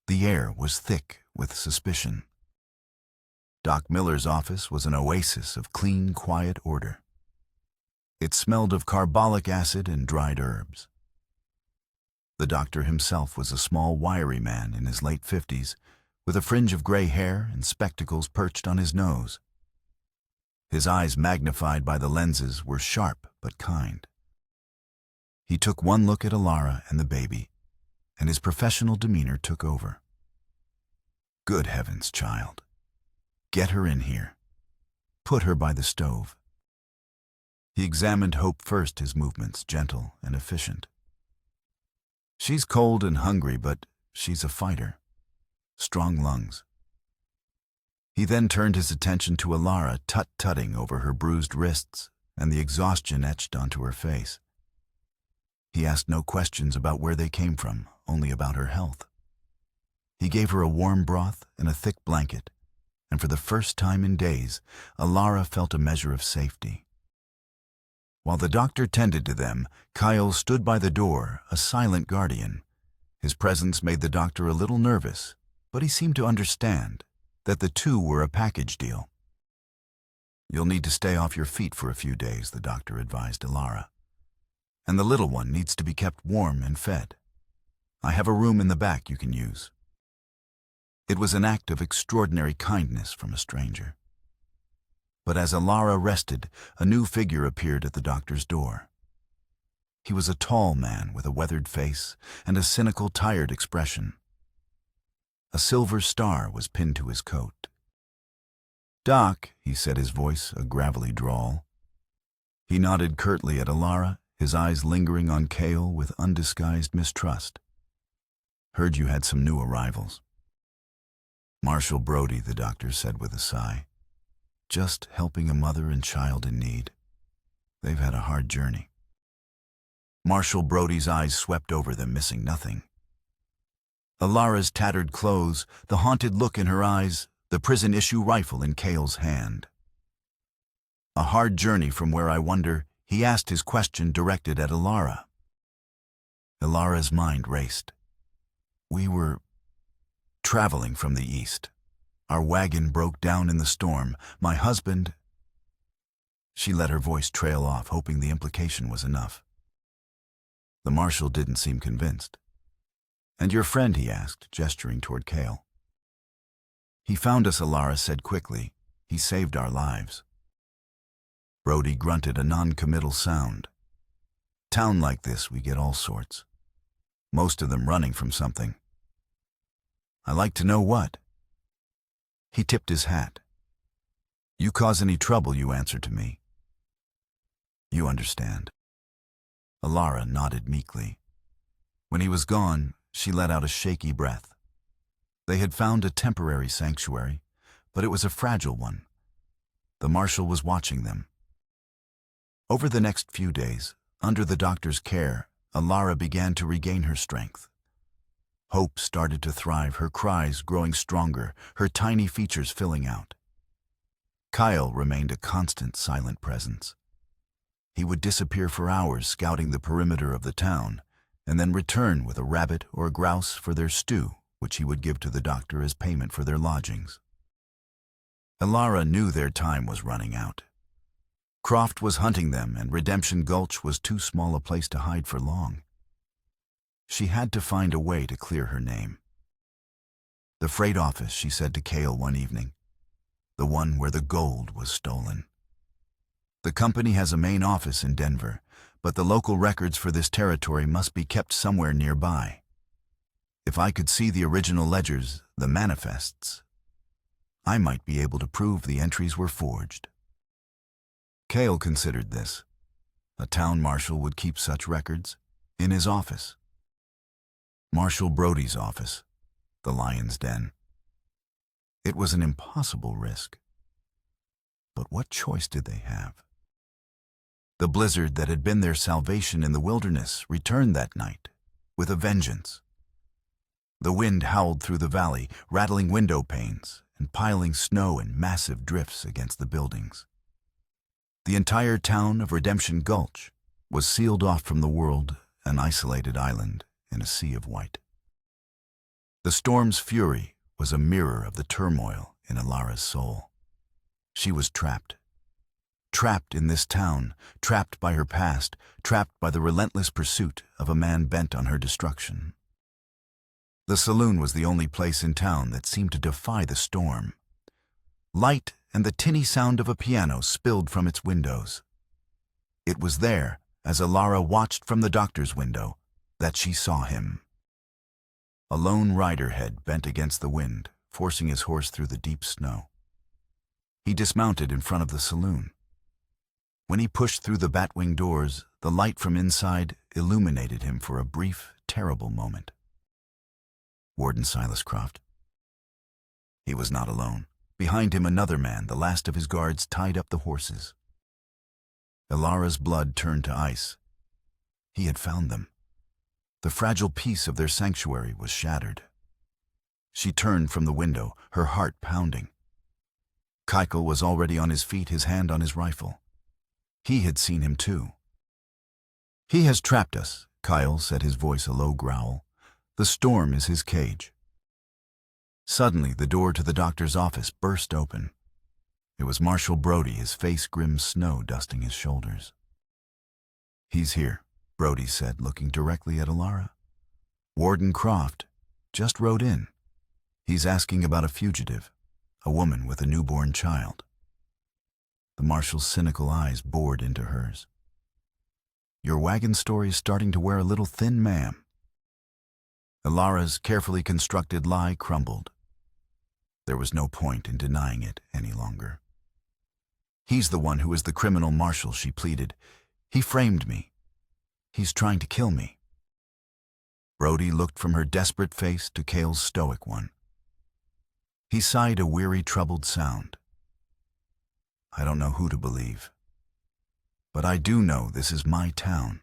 The air was thick with suspicion. Doc Miller's office was an oasis of clean, quiet order. It smelled of carbolic acid and dried herbs. The doctor himself was a small, wiry man in his late 50s, with a fringe of gray hair and spectacles perched on his nose. His eyes, magnified by the lenses, were sharp but kind. He took one look at Elara and the baby, and his professional demeanor took over. "Good heavens, child. Get her in here. Put her by the stove." He examined Hope first, his movements gentle and efficient. "She's cold and hungry, but she's a fighter. Strong lungs." He then turned his attention to Elara, tut-tutting over her bruised wrists and the exhaustion etched onto her face. He asked no questions about where they came from, only about her health. He gave her a warm broth and a thick blanket, and for the first time in days, Elara felt a measure of safety. While the doctor tended to them, Kyle stood by the door, a silent guardian. His presence made the doctor a little nervous, but he seemed to understand that the two were a package deal. "You'll need to stay off your feet for a few days," the doctor advised Elara. "And the little one needs to be kept warm and fed. I have a room in the back you can use." It was an act of extraordinary kindness from a stranger. But as Elara rested, a new figure appeared at the doctor's door. He was a tall man with a weathered face and a cynical, tired expression. A silver star was pinned to his coat. "Doc," he said, his voice a gravelly drawl. He nodded curtly at Elara, his eyes lingering on Cale with undisguised mistrust. "Heard you had some new arrivals." "Marshall Brody," the doctor said with a sigh. "Just helping a mother and child in need. They've had a hard journey." Marshall Brody's eyes swept over them, missing nothing. Elara's tattered clothes, the haunted look in her eyes, the prison-issue rifle in Cale's hand. "A hard journey from where, I wonder?" He asked, his question directed at Elara. Elara's mind raced. "We were traveling from the east. Our wagon broke down in the storm. My husband—" She let her voice trail off, hoping the implication was enough. The marshal didn't seem convinced. "And your friend?" he asked, gesturing toward Cale. "He found us," Alara said quickly. "He saved our lives." Brody grunted a non-committal sound. "Town like this, we get all sorts. Most of them running from something. I like to know what." He tipped his hat. "You cause any trouble, you answer to me. You understand." Alara nodded meekly. When he was gone, she let out a shaky breath. They had found a temporary sanctuary, but it was a fragile one. The marshal was watching them. Over the next few days, under the doctor's care, Alara began to regain her strength. Hope started to thrive, her cries growing stronger, her tiny features filling out. Kyle remained a constant, silent presence. He would disappear for hours scouting the perimeter of the town, and then return with a rabbit or a grouse for their stew, which he would give to the doctor as payment for their lodgings. Alara knew their time was running out. Croft was hunting them, and Redemption Gulch was too small a place to hide for long. She had to find a way to clear her name. "The freight office," she said to Cale one evening. "The one where the gold was stolen. The company has a main office in Denver, but the local records for this territory must be kept somewhere nearby. If I could see the original ledgers, the manifests, I might be able to prove the entries were forged." Cale considered this. A town marshal would keep such records in his office. Marshal Brody's office, the lion's den. It was an impossible risk. But what choice did they have? The blizzard that had been their salvation in the wilderness returned that night, with a vengeance. The wind howled through the valley, rattling window panes and piling snow in massive drifts against the buildings. The entire town of Redemption Gulch was sealed off from the world, an isolated island in a sea of white. The storm's fury was a mirror of the turmoil in Alara's soul. She was trapped. Trapped in this town, trapped by her past, trapped by the relentless pursuit of a man bent on her destruction. The saloon was the only place in town that seemed to defy the storm. Light and the tinny sound of a piano spilled from its windows. It was there, as Alara watched from the doctor's window, that she saw him. A lone rider head bent against the wind, forcing his horse through the deep snow. He dismounted in front of the saloon. When he pushed through the batwing doors, the light from inside illuminated him for a brief, terrible moment. Warden Silas Croft. He was not alone. Behind him another man, the last of his guards, tied up the horses. Alara's blood turned to ice. He had found them. The fragile peace of their sanctuary was shattered. She turned from the window, her heart pounding. Keikel was already on his feet, his hand on his rifle. He had seen him too. "He has trapped us," Kyle said, his voice a low growl. "The storm is his cage." Suddenly, the door to the doctor's office burst open. It was Marshal Brody, his face grim snow dusting his shoulders. "He's here," Brody said, looking directly at Alara. "Warden Croft just rode in. He's asking about a fugitive, a woman with a newborn child." The marshal's cynical eyes bored into hers. "Your wagon story is starting to wear a little thin, ma'am." Alara's carefully constructed lie crumbled. There was no point in denying it any longer. "He's the one who is the criminal, Marshal," she pleaded. "He framed me. He's trying to kill me." Brody looked from her desperate face to Cale's stoic one. He sighed a weary, troubled sound. "I don't know who to believe. But I do know this is my town,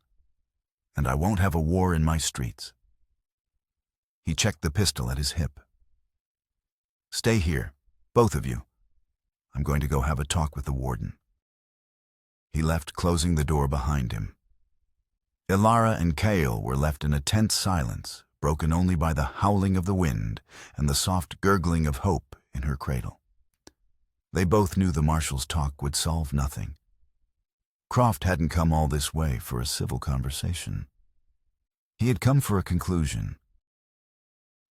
and I won't have a war in my streets." He checked the pistol at his hip. "Stay here, both of you. I'm going to go have a talk with the warden." He left, closing the door behind him. Alara and Cale were left in a tense silence, broken only by the howling of the wind and the soft gurgling of hope in her cradle. They both knew the marshal's talk would solve nothing. Croft hadn't come all this way for a civil conversation. He had come for a conclusion.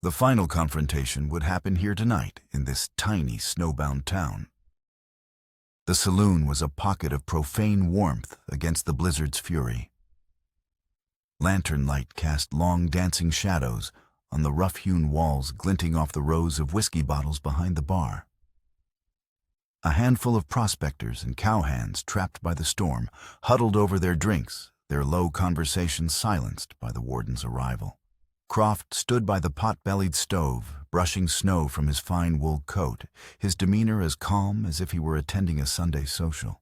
The final confrontation would happen here tonight in this tiny, snowbound town. The saloon was a pocket of profane warmth against the blizzard's fury. Lantern light cast long dancing shadows on the rough-hewn walls glinting off the rows of whiskey bottles behind the bar. A handful of prospectors and cowhands trapped by the storm huddled over their drinks, their low conversations silenced by the warden's arrival. Croft stood by the pot-bellied stove, brushing snow from his fine wool coat, his demeanor as calm as if he were attending a Sunday social.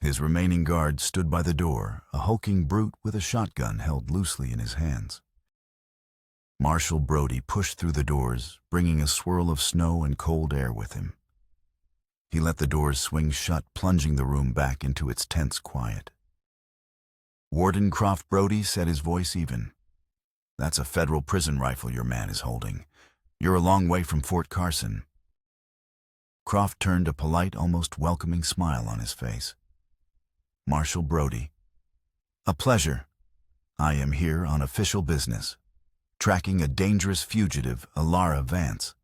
His remaining guard stood by the door, a hulking brute with a shotgun held loosely in his hands. Marshal Brody pushed through the doors, bringing a swirl of snow and cold air with him. He let the doors swing shut, plunging the room back into its tense quiet. "Warden Croft Brody," said his voice even. "That's a federal prison rifle your man is holding. You're a long way from Fort Carson." Croft turned a polite, almost welcoming smile on his face. "Marshal Brody. A pleasure. I am here on official business, tracking a dangerous fugitive, Alara Vance,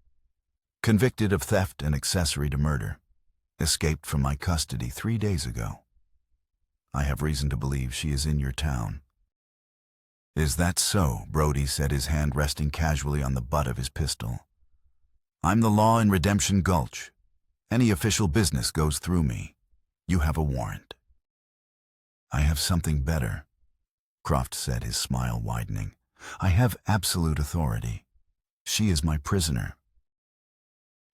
convicted of theft and accessory to murder. Escaped from my custody 3 days ago. I have reason to believe she is in your town." "Is that so?" Brody said, his hand resting casually on the butt of his pistol. "I'm the law in Redemption Gulch. Any official business goes through me. You have a warrant." "I have something better," Croft said, his smile widening. "I have absolute authority. She is my prisoner."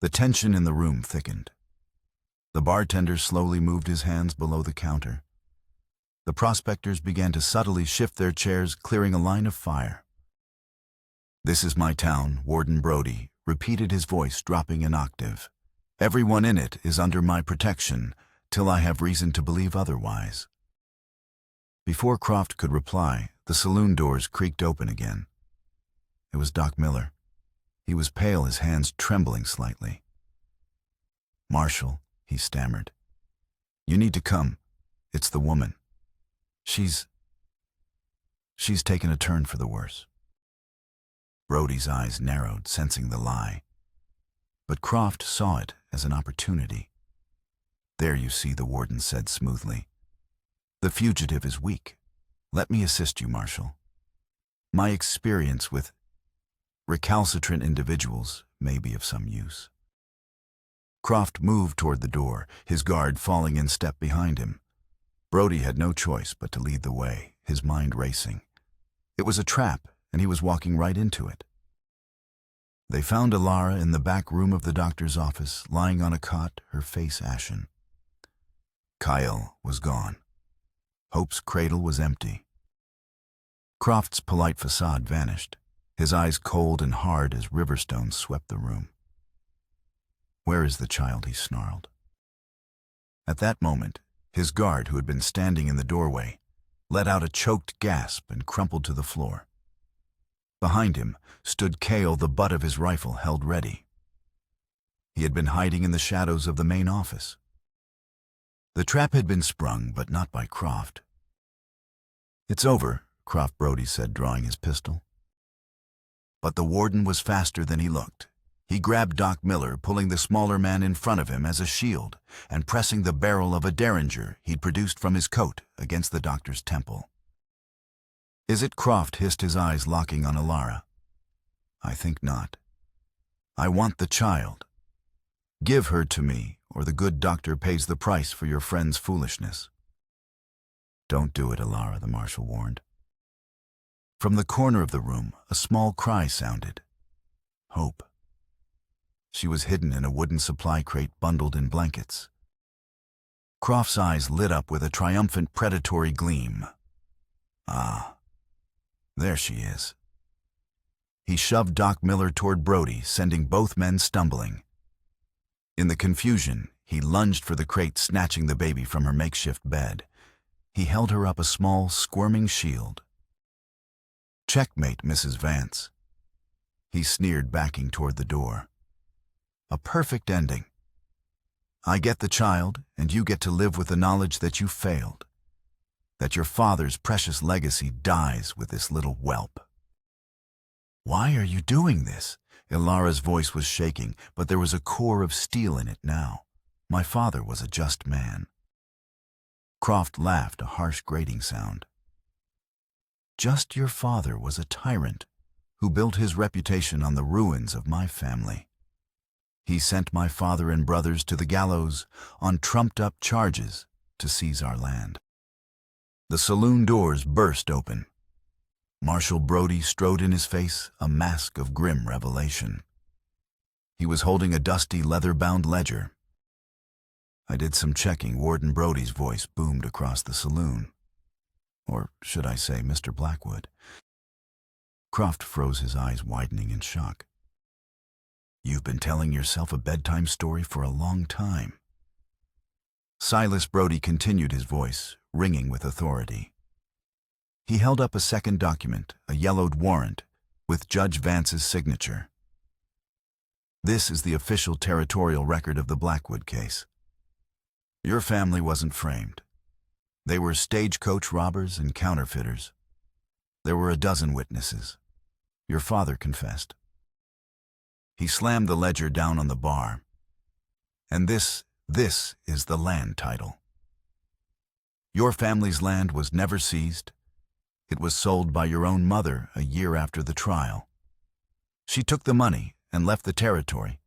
The tension in the room thickened. The bartender slowly moved his hands below the counter. The prospectors began to subtly shift their chairs, clearing a line of fire. "This is my town," Warden Brody repeated, his voice dropping an octave. "Everyone in it is under my protection, till I have reason to believe otherwise." Before Croft could reply, the saloon doors creaked open again. It was Doc Miller. He was pale, his hands trembling slightly. "Marshal," he stammered, "you need to come. It's the woman. She's taken a turn for the worse." Brody's eyes narrowed, sensing the lie. But Croft saw it as an opportunity. "There you see," the warden said smoothly. "The fugitive is weak. Let me assist you, Marshal. My experience with recalcitrant individuals may be of some use." Croft moved toward the door, his guard falling in step behind him. Brody had no choice but to lead the way, his mind racing. It was a trap, and he was walking right into it. They found Alara in the back room of the doctor's office, lying on a cot, her face ashen. Kyle was gone. Hope's cradle was empty. Croft's polite facade vanished, his eyes cold and hard as riverstones swept the room. "Where is the child?" he snarled. At that moment, his guard, who had been standing in the doorway, let out a choked gasp and crumpled to the floor. Behind him stood Cale, the butt of his rifle held ready. He had been hiding in the shadows of the main office. The trap had been sprung, but not by Croft. "It's over," Croft Brody said, drawing his pistol. But the warden was faster than he looked. He grabbed Doc Miller, pulling the smaller man in front of him as a shield and pressing the barrel of a derringer he'd produced from his coat against the doctor's temple. "Is it?" Croft hissed, his eyes locking on Alara. "I think not. I want the child. Give her to me, or the good doctor pays the price for your friend's foolishness." "Don't do it, Alara," the marshal warned. From the corner of the room, a small cry sounded. Hope. She was hidden in a wooden supply crate bundled in blankets. Croft's eyes lit up with a triumphant predatory gleam. "Ah, there she is." He shoved Doc Miller toward Brody, sending both men stumbling. In the confusion, he lunged for the crate, snatching the baby from her makeshift bed. He held her up, a small, squirming shield. "Checkmate, Mrs. Vance." He sneered, backing toward the door. A perfect ending. I get the child, and you get to live with the knowledge that you failed, that your father's precious legacy dies with this little whelp. Why are you doing this? Ilara's voice was shaking, but there was a core of steel in it now. My father was a just man. Croft laughed, a harsh grating sound. Just your father was a tyrant who built his reputation on the ruins of my family. He sent my father and brothers to the gallows on trumped-up charges to seize our land. The saloon doors burst open. Marshal Brody strode in, his face a mask of grim revelation. He was holding a dusty, leather-bound ledger. I did some checking. Warden Brody's voice boomed across the saloon. Or should I say, Mr. Blackwood? Croft froze, his eyes widening in shock. You've been telling yourself a bedtime story for a long time. Silas Brody continued, his voice ringing with authority. He held up a second document, a yellowed warrant, with Judge Vance's signature. This is the official territorial record of the Blackwood case. Your family wasn't framed. They were stagecoach robbers and counterfeiters. There were a dozen witnesses. Your father confessed. He slammed the ledger down on the bar. And this is the land title. Your family's land was never seized. It was sold by your own mother a year after the trial. She took the money and left the territory,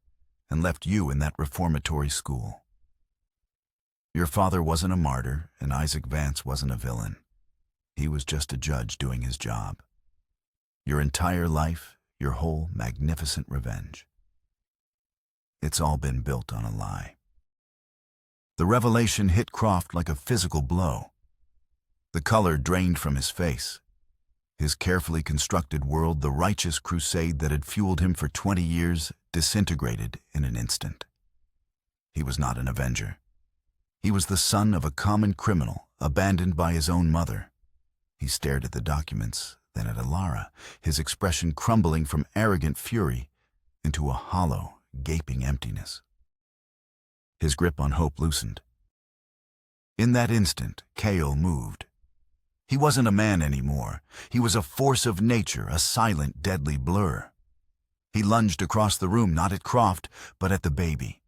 and left you in that reformatory school. Your father wasn't a martyr, and Isaac Vance wasn't a villain. He was just a judge doing his job. Your entire life, your whole magnificent revenge. It's all been built on a lie. The revelation hit Croft like a physical blow. The color drained from his face. His carefully constructed world, the righteous crusade that had fueled him for 20 years, disintegrated in an instant. He was not an avenger. He was the son of a common criminal, abandoned by his own mother. He stared at the documents, then at Ilara, his expression crumbling from arrogant fury into a hollow, gaping emptiness. His grip on hope loosened. In that instant, Cale moved. He wasn't a man anymore. He was a force of nature, a silent, deadly blur. He lunged across the room, not at Croft, but at the baby.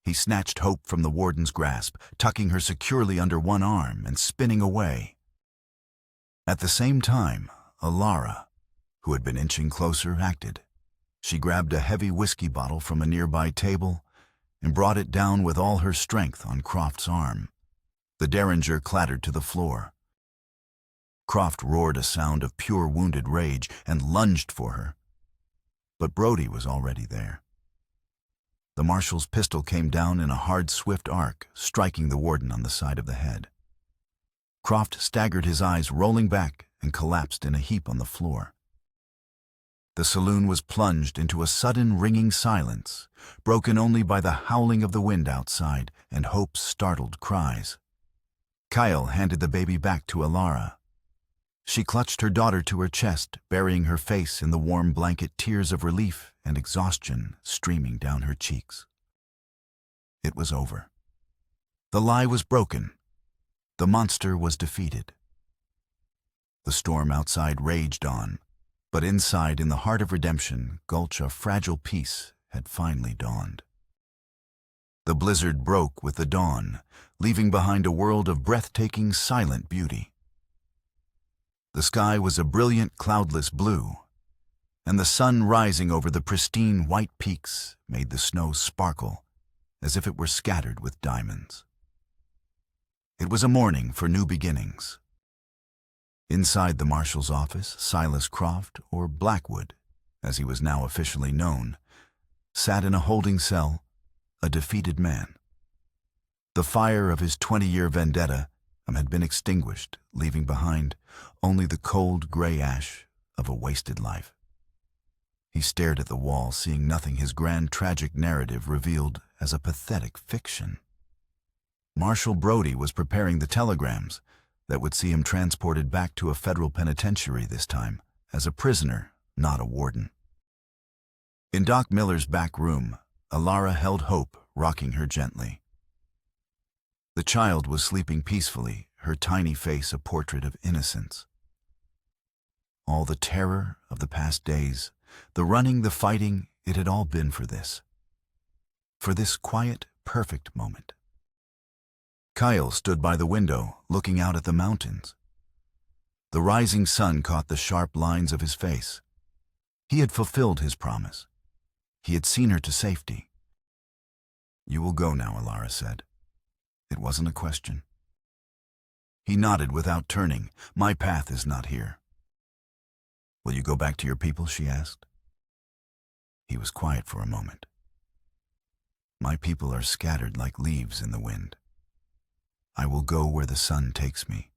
He snatched Hope from the warden's grasp, tucking her securely under one arm and spinning away. At the same time, Ilara, who had been inching closer, acted. She grabbed a heavy whiskey bottle from a nearby table and brought it down with all her strength on Croft's arm. The derringer clattered to the floor. Croft roared a sound of pure wounded rage and lunged for her. But Brody was already there. The marshal's pistol came down in a hard, swift arc, striking the warden on the side of the head. Croft staggered, his eyes rolling back, and collapsed in a heap on the floor. The saloon was plunged into a sudden ringing silence, broken only by the howling of the wind outside and Hope's startled cries. Kyle handed the baby back to Ilara. She clutched her daughter to her chest, burying her face in the warm blanket, tears of relief and exhaustion streaming down her cheeks. It was over. The lie was broken. The monster was defeated. The storm outside raged on, but inside, in the heart of redemption, Gulch, a fragile peace had finally dawned. The blizzard broke with the dawn, leaving behind a world of breathtaking, silent beauty. The sky was a brilliant, cloudless blue, and the sun rising over the pristine white peaks made the snow sparkle as if it were scattered with diamonds. It was a morning for new beginnings. Inside the marshal's office, Silas Croft, or Blackwood, as he was now officially known, sat in a holding cell, a defeated man. The fire of his 20-year vendetta had been extinguished, leaving behind only the cold gray ash of a wasted life. He stared at the wall, seeing nothing his grand tragic narrative revealed as a pathetic fiction. Marshal Brody was preparing the telegrams that would see him transported back to a federal penitentiary, this time as a prisoner, not a warden. In Doc Miller's back room, Alara held Hope, rocking her gently. The child was sleeping peacefully, her tiny face a portrait of innocence. All the terror of the past days, the running, the fighting, it had all been for this. For this quiet, perfect moment. Kyle stood by the window, looking out at the mountains. The rising sun caught the sharp lines of his face. He had fulfilled his promise. He had seen her to safety. "You will go now," Alara said. It wasn't a question. He nodded without turning. "My path is not here." "Will you go back to your people?" she asked. He was quiet for a moment. "My people are scattered like leaves in the wind. I will go where the sun takes me."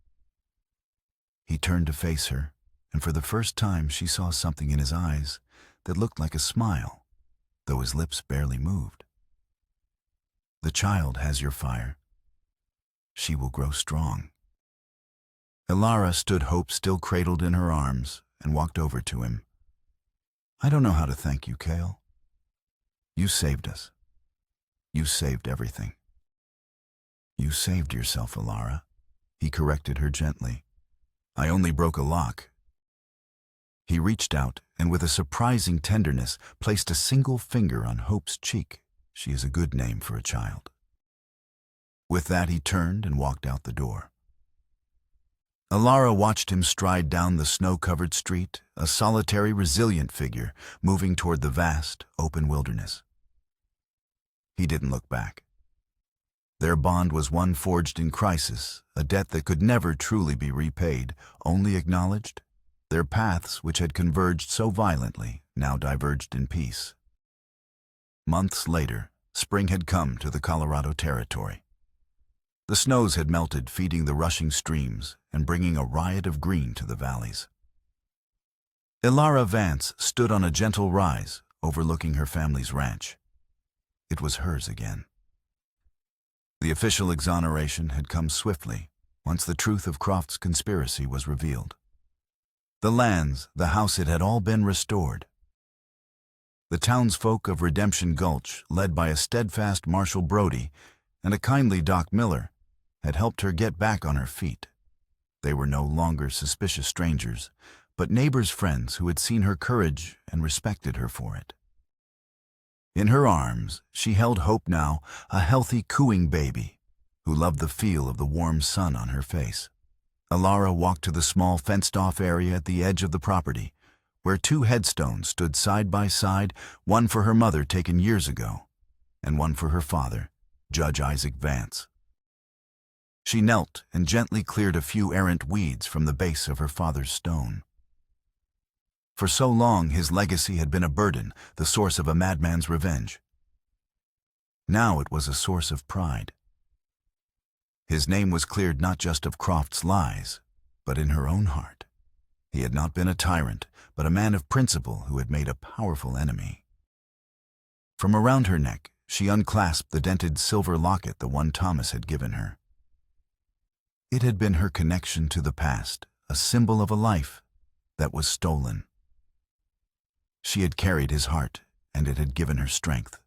He turned to face her, and for the first time she saw something in his eyes that looked like a smile, though his lips barely moved. "The child has your fire. She will grow strong." Alara stood, Hope still cradled in her arms, and walked over to him. "I don't know how to thank you, Kale. You saved us. You saved everything." "You saved yourself, Alara," he corrected her gently. "I only broke a lock." He reached out and with a surprising tenderness placed a single finger on Hope's cheek. She is a good name for a child. With that he turned and walked out the door. Alara watched him stride down the snow-covered street, a solitary, resilient figure moving toward the vast, open wilderness. He didn't look back. Their bond was one forged in crisis, a debt that could never truly be repaid, only acknowledged. Their paths, which had converged so violently, now diverged in peace. Months later, spring had come to the Colorado Territory. The snows had melted, feeding the rushing streams and bringing a riot of green to the valleys. Alara Vance stood on a gentle rise, overlooking her family's ranch. It was hers again. The official exoneration had come swiftly once the truth of Croft's conspiracy was revealed. The lands, the house, it had all been restored. The townsfolk of Redemption Gulch, led by a steadfast Marshal Brody and a kindly Doc Miller, had helped her get back on her feet. They were no longer suspicious strangers, but neighbors, friends who had seen her courage and respected her for it. In her arms, she held Hope now, a healthy, cooing baby, who loved the feel of the warm sun on her face. Alara walked to the small fenced-off area at the edge of the property, where two headstones stood side by side, one for her mother taken years ago, and one for her father, Judge Isaac Vance. She knelt and gently cleared a few errant weeds from the base of her father's stone. For so long his legacy had been a burden, the source of a madman's revenge. Now it was a source of pride. His name was cleared not just of Croft's lies, but in her own heart. He had not been a tyrant, but a man of principle who had made a powerful enemy. From around her neck, she unclasped the dented silver locket, the one Thomas had given her. It had been her connection to the past, a symbol of a life that was stolen. She had carried his heart, and it had given her strength.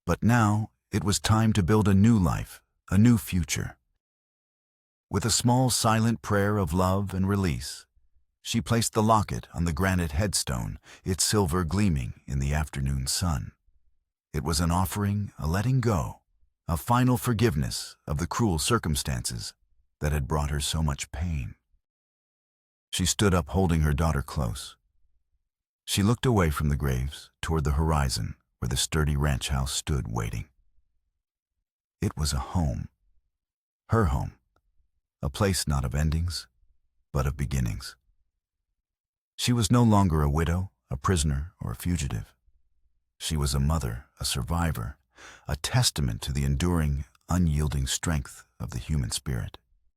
But now it was time to build a new life, a new future. With a small silent prayer of love and release, she placed the locket on the granite headstone, its silver gleaming in the afternoon sun. It was an offering, a letting go, a final forgiveness of the cruel circumstances that had brought her so much pain. She stood up, holding her daughter close. She looked away from the graves toward the horizon where the sturdy ranch house stood waiting. It was a home, her home, a place not of endings, but of beginnings. She was no longer a widow, a prisoner, or a fugitive. She was a mother, a survivor, a testament to the enduring, unyielding strength of the human spirit.